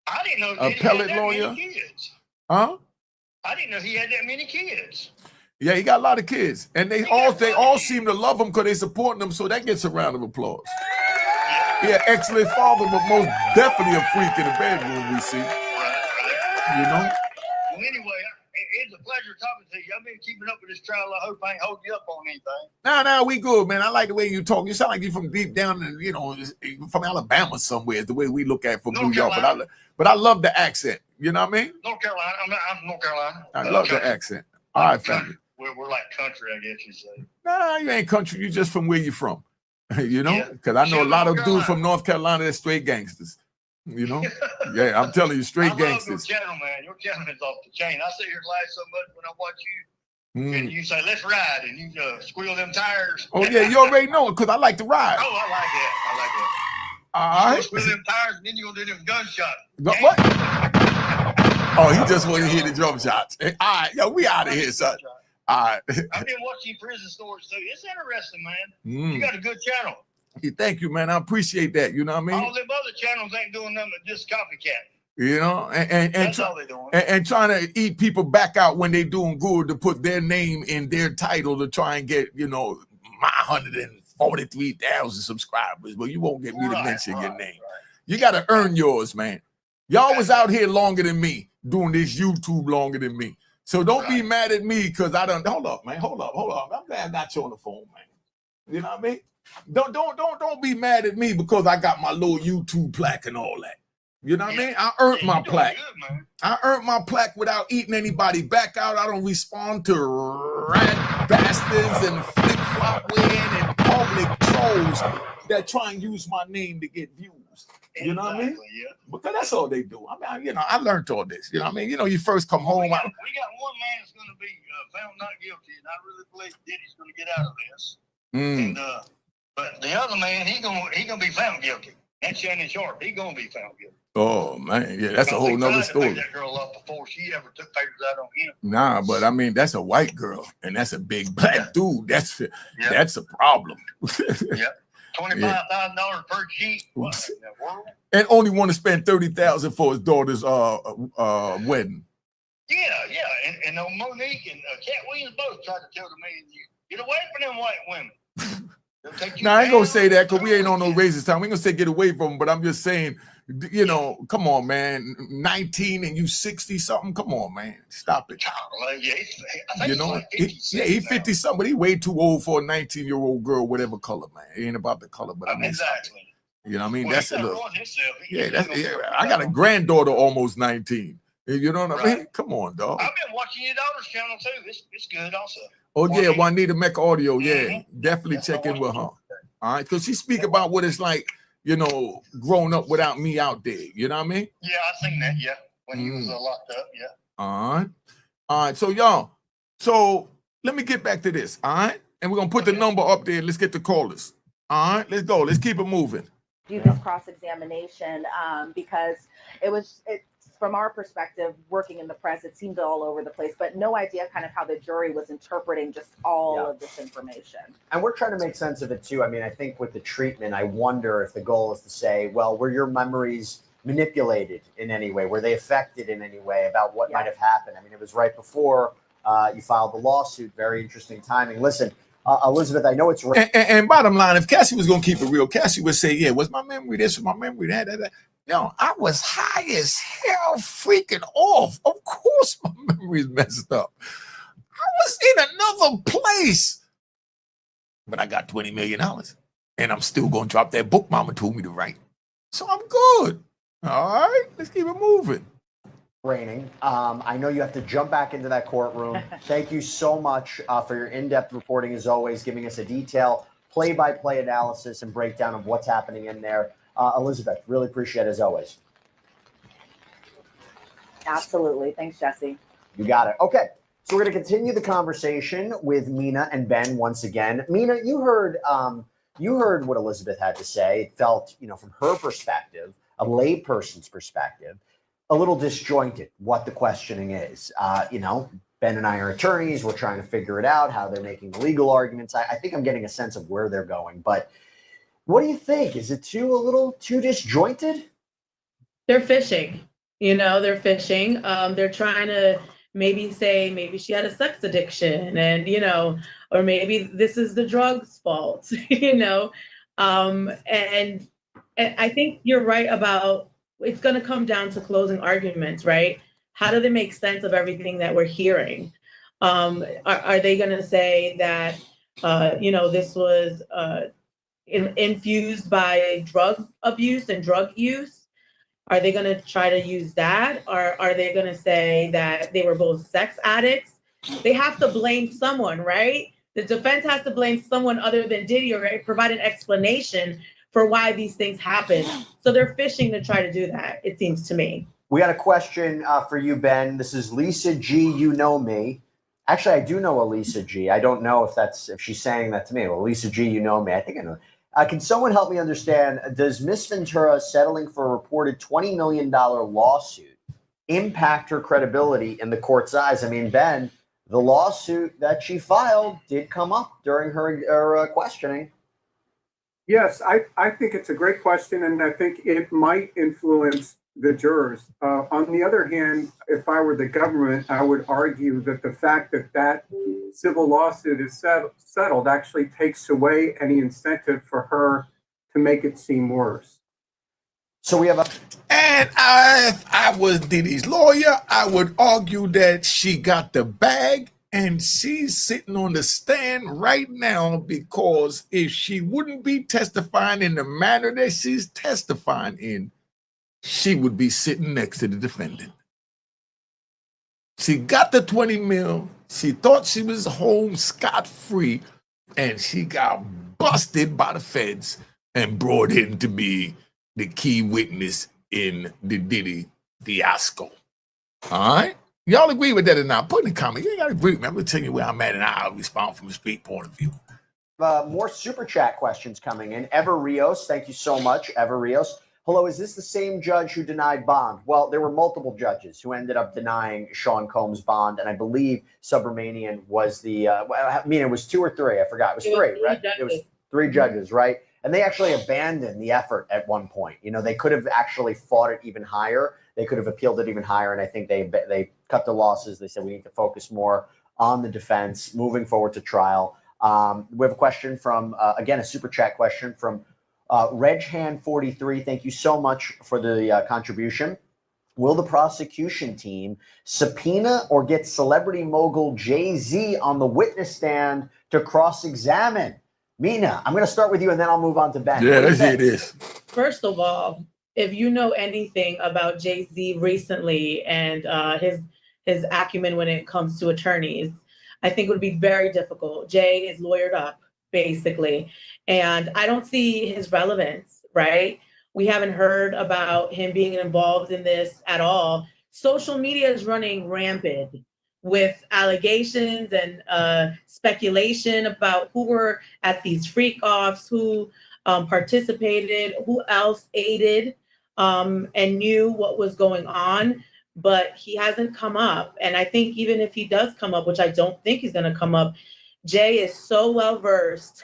I didn't know appellate he had that lawyer. Many kids. Huh? I didn't know he had that many kids. Yeah, he got a lot of kids, and they all seem to love him because they supporting him. So that gets a round of applause. Yeah, excellent father, but most definitely a freak in the bedroom. We see, you know. Well, anyway, it's a pleasure talking to you. I've been keeping up with this trial. I hope I ain't holding you up on anything. No, we good, man. I like the way you talk. You sound like you from deep down, from Alabama somewhere. Is the way we look at from New York. But I love the accent. You know what I mean? North Carolina. I'm from North Carolina. I love the accent. All right, family. We're like country, I guess you say. Nah, you ain't country. You just from where you from. You know? Because I know a lot of dudes from North Carolina that's straight gangsters. You know? Yeah, I'm telling you, straight gangsters. Your channel, man. Your channel is off the chain. I sit here and laugh so much when I watch you. And you say, let's ride. And you squeal them tires. Oh, yeah, you already know it because I like to ride. Oh, I like that. All right. Squeal them tires and then you're going to do them gunshots. What? Oh, he just want to hear the drum shots. All right, yo, we out of here, son. All right. I've been watching prison stories too. It's interesting, man. You got a good channel. Thank you, man. I appreciate that. You know what I mean? All them other channels ain't doing nothing but just copycat. You know, That's all they doing. And trying to eat people back out when they doing good to put their name in their title to try and get, my 143,000 subscribers. But you won't get me to mention your name. Right. You got to earn yours, man. Y'all was out here longer than me, doing this YouTube longer than me. So don't be mad at me because I don't. Hold up, man. Hold up. I'm glad I got you on the phone, man. You know what I mean? Don't be mad at me because I got my little YouTube plaque and all that. You know what I mean? I earned my plaque. Good, I earned my plaque without eating anybody back out. I don't respond to rat bastards and flip-flop wearing and public trolls that try and use my name to get views. You know what I mean? Yeah. Because that's all they do. I mean, I learned all this. You know what I mean? You first come home. We got one man that's going to be found not guilty, and I really believe Diddy's going to get out of this. And but the other man, he gonna be found guilty. That's Shannon Sharp. He gonna be found guilty. Oh man, yeah, that's a whole nother story. That girl up before she ever took papers out on him. Nah, but I mean that's a white girl and that's a big black dude. That's a problem. $25,000 per sheet. What in the world? And only want to spend $30,000 for his daughter's wedding. Yeah, and Monique and Cat Williams both tried to tell the man, "Get away from them white women." Now, I ain't gonna say that because we ain't on no racist time. We ain't gonna say get away from them, but I'm just saying, come on, man. 19 and you 60 something. Come on, man. Stop it. He's 50 something, but he way too old for a 19-year-old girl, whatever color, man. It ain't about the color, but I mean, exactly. You know what I mean? That's a little. I got a granddaughter almost 19. You know what I mean? Come on, dog. I've been watching your daughter's channel too. It's good also. Oh, yeah, Unique Mecca audio. Yeah, definitely check in with her. All right, because she speak about what it's like, you know, growing up without me out there. You know what I mean? Yeah, I seen that. Yeah, when he was locked up. Yeah. All right. So y'all, so let me get back to this. All right, and we're gonna put the number up there. Let's get the callers. All right, let's go. Let's keep it moving. Do this cross-examination because from our perspective, working in the press, it seemed all over the place, but no idea kind of how the jury was interpreting just all of this information. And we're trying to make sense of it too. I mean, I think with the treatment, I wonder if the goal is to say, well, were your memories manipulated in any way? Were they affected in any way about what might have happened? I mean, it was right before you filed the lawsuit. Very interesting timing. Listen, Elizabeth, I know it's and bottom line, if Cassie was gonna keep it real, Cassie would say, "Yeah, was my memory this? Was my memory that?" No, I was high as hell, freaking off. Of course, my memory's messed up. I was in another place, but I got $20 million, and I'm still gonna drop that book Mama told me to write. So I'm good. All right, let's keep it moving. Raining. I know you have to jump back into that courtroom. Thank you so much for your in-depth reporting, as always, giving us a detailed play-by-play analysis and breakdown of what's happening in there. Elizabeth, really appreciate it, as always. Absolutely. Thanks, Jesse. You got it. Okay, so we're going to continue the conversation with Mina and Ben once again. Mina, you heard what Elizabeth had to say. It felt, from her perspective, a layperson's perspective, a little disjointed what the questioning is. Ben and I are attorneys. We're trying to figure it out, how they're making the legal arguments. I think I'm getting a sense of where they're going. But what do you think? Is it a little too disjointed? They're fishing. They're fishing. They're trying to maybe say maybe she had a sex addiction and, or maybe this is the drug's fault, and I think you're right about it's going to come down to closing arguments, right? How do they make sense of everything that we're hearing? Are they going to say that, this was infused by drug abuse and drug use? Are they going to try to use that? Or are they going to say that they were both sex addicts? They have to blame someone, right? The defense has to blame someone other than Diddy or provide an explanation for why these things happen. So they're fishing to try to do that, it seems to me. We got a question for you, Ben. This is Lisa G. You know me. Actually, I do know a Lisa G. I don't know if she's saying that to me. Well, Lisa G. You know me. I think I know. Can someone help me understand, does Miss Ventura settling for a reported $20 million lawsuit impact her credibility in the court's eyes? I mean, Ben, the lawsuit that she filed did come up during her questioning. Yes, I think it's a great question, and I think it might influence the jurors. On the other hand, if I were the government, I would argue that the fact that civil lawsuit is settled actually takes away any incentive for her to make it seem worse. So we have And if I was Diddy's lawyer, I would argue that she got the bag and she's sitting on the stand right now, because if she wouldn't be testifying in the manner that she's testifying in, she would be sitting next to the defendant. She got the 20 mil. She thought she was home scot-free, and she got busted by the feds and brought in to be the key witness in the Diddy fiasco. All right? Y'all agree with that or not? Put in the comment. You ain't got to agree with me. I'm going to tell you where I'm at, and I'll respond from a street point of view. more super chat questions coming in. Ever Rios, thank you so much, Ever Rios. Hello, is this the same judge who denied bond? Well, there were multiple judges who ended up denying Sean Combs bond, and I believe Subramanian was the, it was 2 or 3, I forgot. It was 3, right? It was 3 judges, right? And they actually abandoned the effort at one point. You know, they could have actually fought it even higher. They could have appealed it even higher, and I think they cut their losses. They said we need to focus more on the defense moving forward to trial. We have a question from, again, a super chat question from RegHand43. Thank you so much for the contribution. Will the prosecution team subpoena or get celebrity mogul Jay-Z on the witness stand to cross-examine? Mina, I'm going to start with you and then I'll move on to Ben. Yeah, that's it is. First of all, if you know anything about Jay-Z recently and his acumen when it comes to attorneys, I think it would be very difficult. Jay is lawyered up basically. And I don't see his relevance, right? We haven't heard about him being involved in this at all. Social media is running rampant with allegations and speculation about who were at these freak offs, who participated, who else aided and knew what was going on. But he hasn't come up. And I think even if he does come up, which I don't think he's going to come up, Jay is so well versed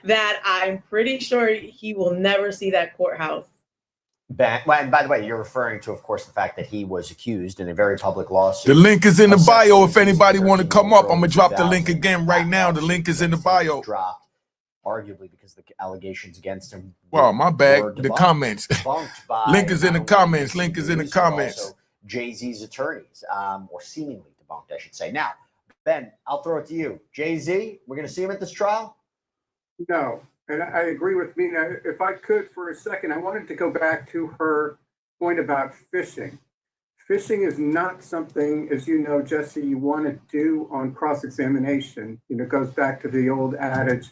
that I'm pretty sure he will never see that courthouse. And by the way, you're referring to, of course, the fact that he was accused in a very public lawsuit. The link is in the bio. If anybody want to come up, I'm gonna drop the link again right now. The link is in the bio. Dropped, arguably because the allegations against him. Wow, my bad. The comments. By link is in the comments. Link is in the comments. Jay-Z's attorneys, or seemingly debunked, I should say. Now, Ben, I'll throw it to you. Jay-Z, we're going to see him at this trial? No, and I agree with Mina. If I could for a second, I wanted to go back to her point about fishing. Fishing is not something, as you know, Jesse, you want to do on cross-examination. It goes back to the old adage,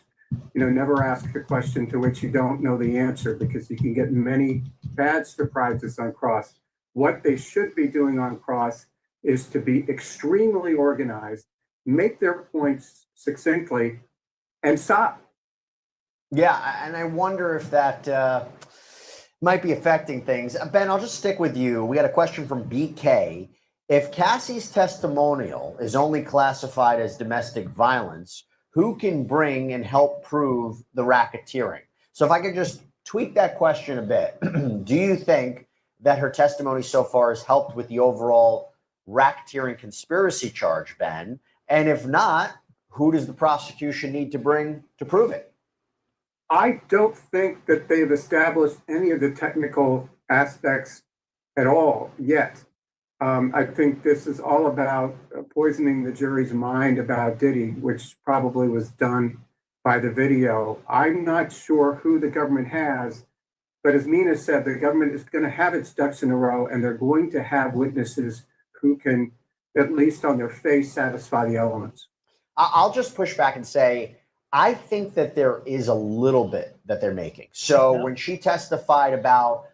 never ask a question to which you don't know the answer, because you can get many bad surprises on cross. What they should be doing on cross is to be extremely organized, make their points succinctly, and stop. Yeah, and I wonder if that might be affecting things. Ben, I'll just stick with you. We got a question from BK. If Cassie's testimonial is only classified as domestic violence, who can bring and help prove the racketeering? So if I could just tweak that question a bit, do you think that her testimony so far has helped with the overall racketeering conspiracy charge, Ben? And if not, who does the prosecution need to bring to prove it? I don't think that they've established any of the technical aspects at all yet. I think this is all about poisoning the jury's mind about Diddy, which probably was done by the video. I'm not sure who the government has, but as Mina said, the government is going to have its ducks in a row, and they're going to have witnesses who can, at least on their face, satisfy the elements. I'll just push back and say, I think that there is a little bit that they're making. So when she testified about,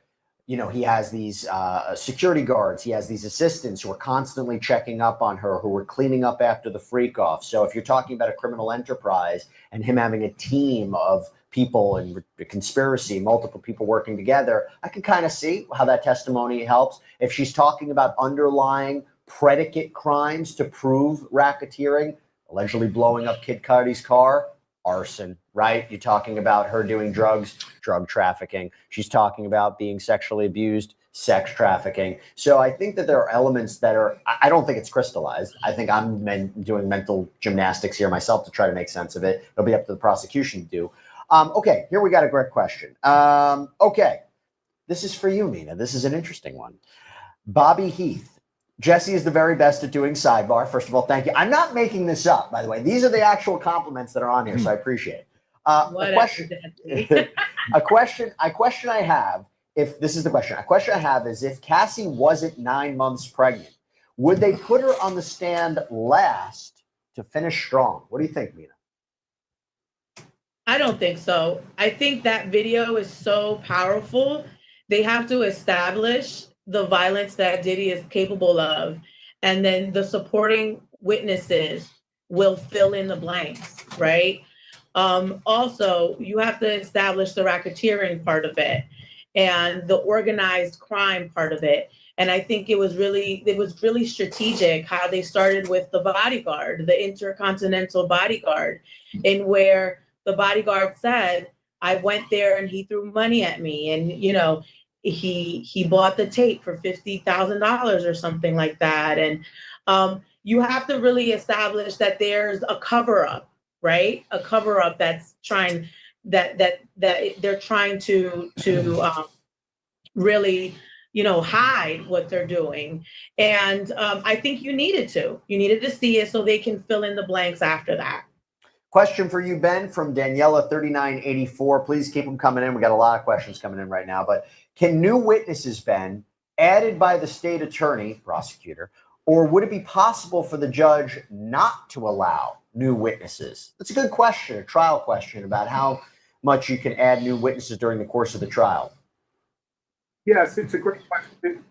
he has these security guards, he has these assistants who are constantly checking up on her, who are cleaning up after the freak off. So if you're talking about a criminal enterprise and him having a team of people and a conspiracy, multiple people working together, I can kind of see how that testimony helps. If she's talking about underlying predicate crimes to prove racketeering, allegedly blowing up Kid Cudi's car, arson, right? You're talking about her doing drugs, drug trafficking. She's talking about being sexually abused, sex trafficking. So I think that there are elements that are, I don't think it's crystallized. I think I'm doing mental gymnastics here myself to try to make sense of it. It'll be up to the prosecution to do. Okay, here we got a great question. Okay, this is for you, Mina. This is an interesting one. Bobby Heath. Jesse is the very best at doing sidebar. First of all, thank you. I'm not making this up, by the way. These are the actual compliments that are on here, so I appreciate it. A question I have, if this is the question, a question I have is, if Cassie wasn't 9 months pregnant, would they put her on the stand last to finish strong? What do you think, Mina? I don't think so. I think that video is so powerful. They have to establish the violence that Diddy is capable of, and then the supporting witnesses will fill in the blanks, right? Also, you have to establish the racketeering part of it and the organized crime part of it. And I think it was really strategic how they started with the bodyguard, the intercontinental bodyguard, in where the bodyguard said, I went there and he threw money at me, and he bought the tape for $50,000 or something like that. And you have to really establish that there's a cover up, right? A cover up that's trying that they're trying to really hide what they're doing. And I think you needed to see it so they can fill in the blanks after that. Question for you, Ben, from Daniela 3984. Please keep them coming in. We got a lot of questions coming in right now. But can new witnesses, Ben, added by the state attorney, prosecutor, or would it be possible for the judge not to allow new witnesses? That's a good question, a trial question about how much you can add new witnesses during the course of the trial. Yes, it's a great question.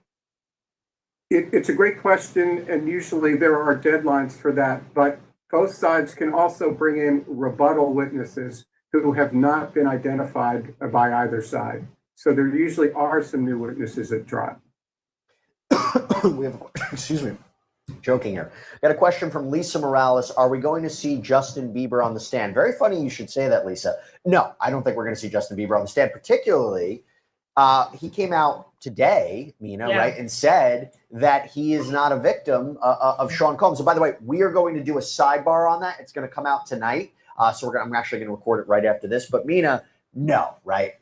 It's a great question, and usually there are deadlines for that, but both sides can also bring in rebuttal witnesses who have not been identified by either side. So there usually are some new witnesses at trial. We have, excuse me, joking here. Got a question from Lisa Morales. Are we going to see Justin Bieber on the stand? Very funny you should say that, Lisa. No, I don't think we're going to see Justin Bieber on the stand, particularly he came out today, Mina, right, and said that he is not a victim of Sean Combs. So, by the way, we are going to do a sidebar on that. It's going to come out tonight. So I'm actually going to record it right after this. But Mina, no, right?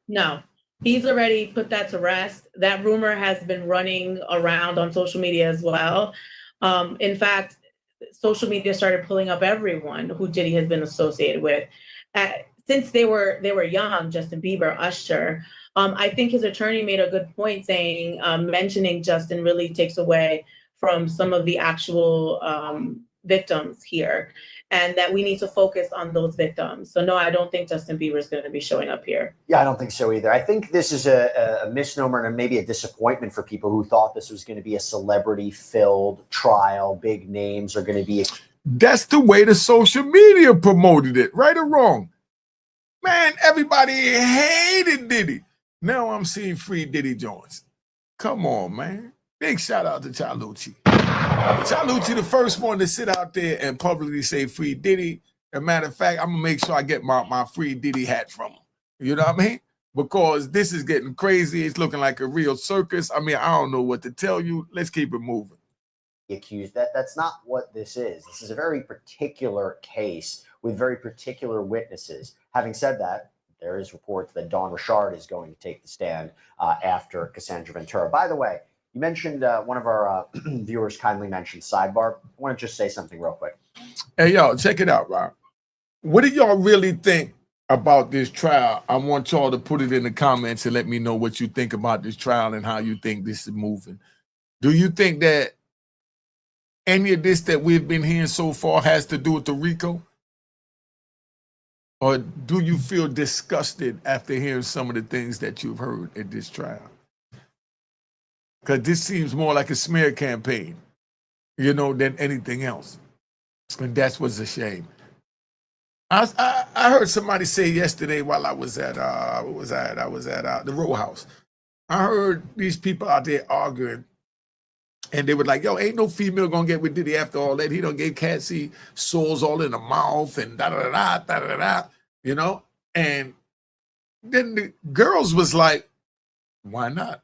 No, he's already put that to rest. That rumor has been running around on social media as well. In fact, social media started pulling up everyone who Diddy has been associated with. Since they were young, Justin Bieber, Usher. I think his attorney made a good point saying, mentioning Justin really takes away from some of the actual victims here, and that we need to focus on those victims. So no, I don't think Justin Bieber is going to be showing up here. Yeah, I don't think so either. I think this is a misnomer and maybe a disappointment for people who thought this was going to be a celebrity-filled trial. Big names are going to be. That's the way the social media promoted it, right or wrong. Man, everybody hated Diddy. Now I'm seeing free Diddy joints. Come on, man. Big shout out to Chalucci. Chalucci, the first one to sit out there and publicly say free Diddy. As a matter of fact, I'm going to make sure I get my free Diddy hat from him. You know what I mean? Because this is getting crazy. It's looking like a real circus. I mean, I don't know what to tell you. Let's keep it moving. Accused. That's not what this is. This is a very particular case with very particular witnesses. Having said that, there is reports that Dawn Richard is going to take the stand after Cassandra Ventura. By the way, you mentioned one of our viewers kindly mentioned sidebar. I want to just say something real quick. Hey, y'all, check it out, Rob. What do y'all really think about this trial? I want y'all to put it in the comments and let me know what you think about this trial and how you think this is moving. Do you think that any of this that we've been hearing so far has to do with the RICO? Or do you feel disgusted after hearing some of the things that you've heard at this trial? Because this seems more like a smear campaign, you know, than anything else. And that's what's a shame. I heard somebody say yesterday while I was at the row house. I heard these people out there arguing, and they were like, yo, ain't no female gonna get with Diddy after all that. He done gave Cassie sores all in the mouth and da-da-da-da, you know? And then the girls was like, why not?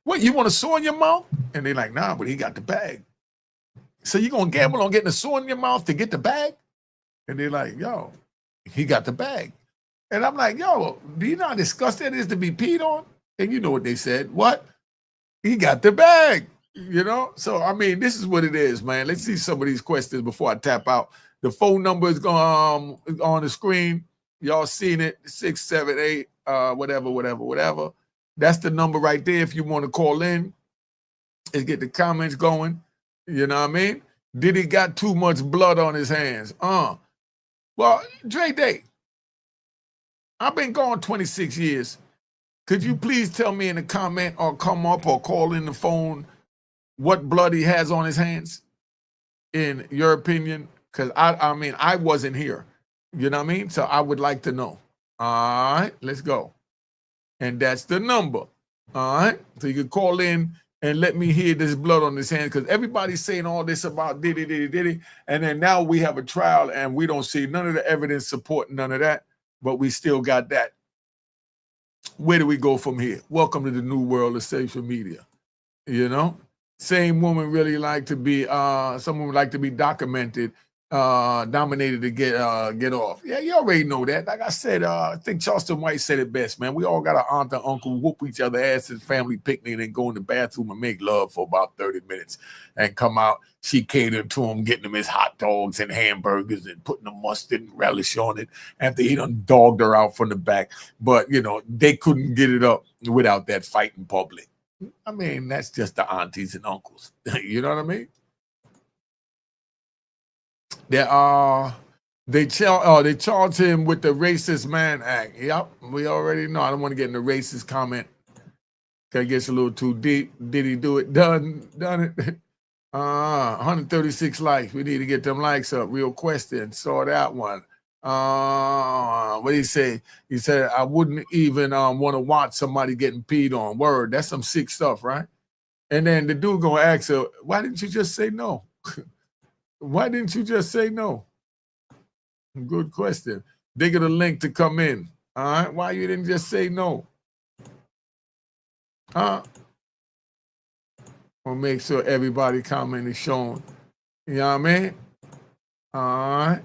What, you want a sore in your mouth? And they're like, nah, but he got the bag. So you gonna gamble on getting a sore in your mouth to get the bag? And they're like, yo, he got the bag. And I'm like, yo, do you know how disgusting it is to be peed on? And you know what they said. What? He got the bag, you know? So, I mean, this is what it is, man. Let's see some of these questions before I tap out. The phone number is on the screen. Y'all seen it, 678, whatever. That's the number right there if you want to call in. Let's get the comments going. You know what I mean? Diddy got too much blood on his hands. Well, Dre Day, I've been gone 26 years. Could you please tell me in the comment or come up or call in the phone what blood he has on his hands, in your opinion? Because I mean, I wasn't here. You know what I mean? So I would like to know. All right, let's go. And that's the number. All right. So you can call in and let me hear this blood on his hands, because everybody's saying all this about Diddy. And then now we have a trial and we don't see none of the evidence supporting none of that, but we still got that. Where do we go from here? Welcome to the new world of social media. You know, same woman really like to be, someone would like to be documented, dominated to get off. Yeah, you already know that. Like I said, I think Charleston White said it best, man. We all got an aunt and uncle whoop each other ass at family picnic and then go in the bathroom and make love for about 30 minutes and come out. She catered to him, getting him his hot dogs and hamburgers and putting the mustard and relish on it after he done dogged her out from the back. But, you know, they couldn't get it up without that fight in public. I mean, that's just the aunties and uncles. You know what I mean? They charged him with the Racist Man Act. Yep, we already know. I don't want to get in the racist comment. Cause it gets a little too deep. Did he do it? Done it. 136 likes. We need to get them likes up. Real question. Saw that one. What did he say? He said, I wouldn't even want to watch somebody getting peed on. Word. That's some sick stuff, right? And then the dude gonna ask her, why didn't you just say no? Why didn't you just say no? Good question. They get a link to come in. All right. Why you didn't just say no? We'll make sure everybody comment is shown. You know what I mean? All right.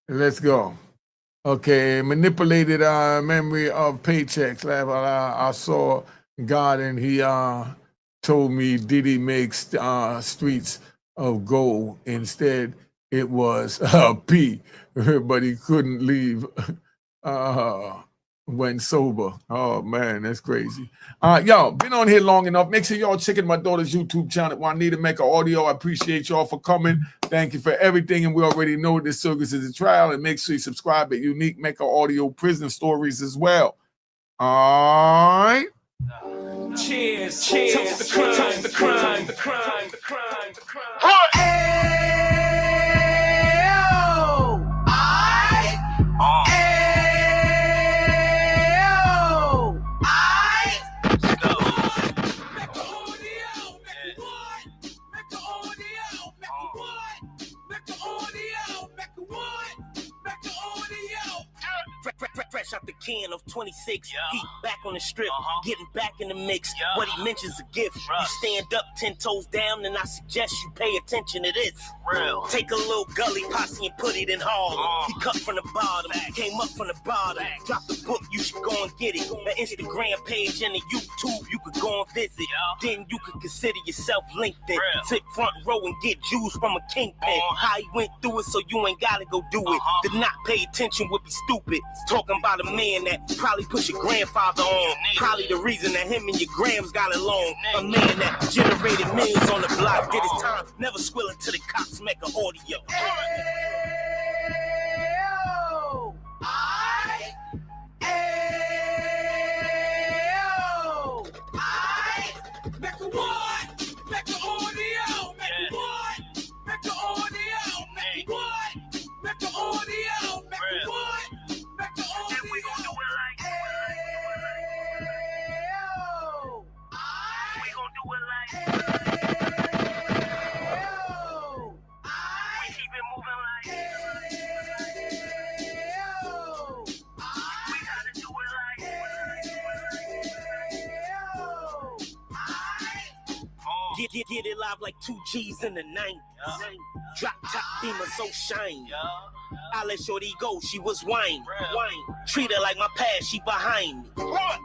Let's go. Okay. Manipulated memory of paychecks. I saw God and he told me Diddy makes streets of gold. Instead, it was P, but he couldn't leave when sober. Oh man, that's crazy. Y'all been on here long enough. Make sure y'all checking my daughter's YouTube channel, Unique Mecca Audio. I appreciate y'all for coming. Thank you for everything. And we already know this circus is a trial. And make sure you subscribe at Unique Mecca Audio Prison Stories as well. All right. Cheers, cheers, toast the crime, toast the crime, the crime, the crime, the crime. Fresh out the can of 26, he back on the strip, getting back in the mix. What he mentions a gift. You stand up 10 toes down, and I suggest you pay attention to this. Take a little gully posse and put it in Harlem. He cut from the bottom, came up from the bottom. Drop the book, you should go and get it. The Instagram page and the YouTube, you could go and visit. Then you could consider yourself linked in. Sit front row and get Jews from a kingpin. How he went through it, so you ain't gotta go do it. To not pay attention would be stupid. Talking about a man that probably put your grandfather on. Probably the reason that him and your grams got along. A man that generated millions on the block. Did his time, never squilling to the cops make an audio. Get it live like 2 G's in the 90s. Drop top beamer so shiny. I let shorty go, she was wine. Treat her like my past, she behind me.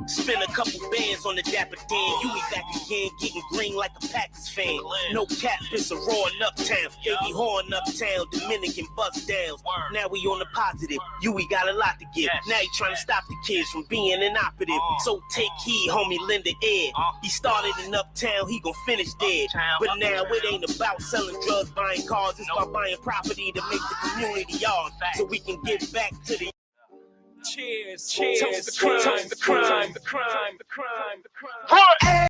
Spend a couple bands on the Dapper Dan. You eat back again, getting green like a Packers fan. No cap, it's a roaring uptown. Baby horn uptown, Dominican bust downs. Now we on the positive, we got a lot to give. Now he trying to stop the kids from being inoperative. So take heed, homie, lend an ear. He started in uptown, he gon' finish dead. But now it ain't about selling drugs, buying cars. It's about buying property to make the community ours. So we can give back to the cheers, cheers, the crime, the crime, the crime, the crime, the crime.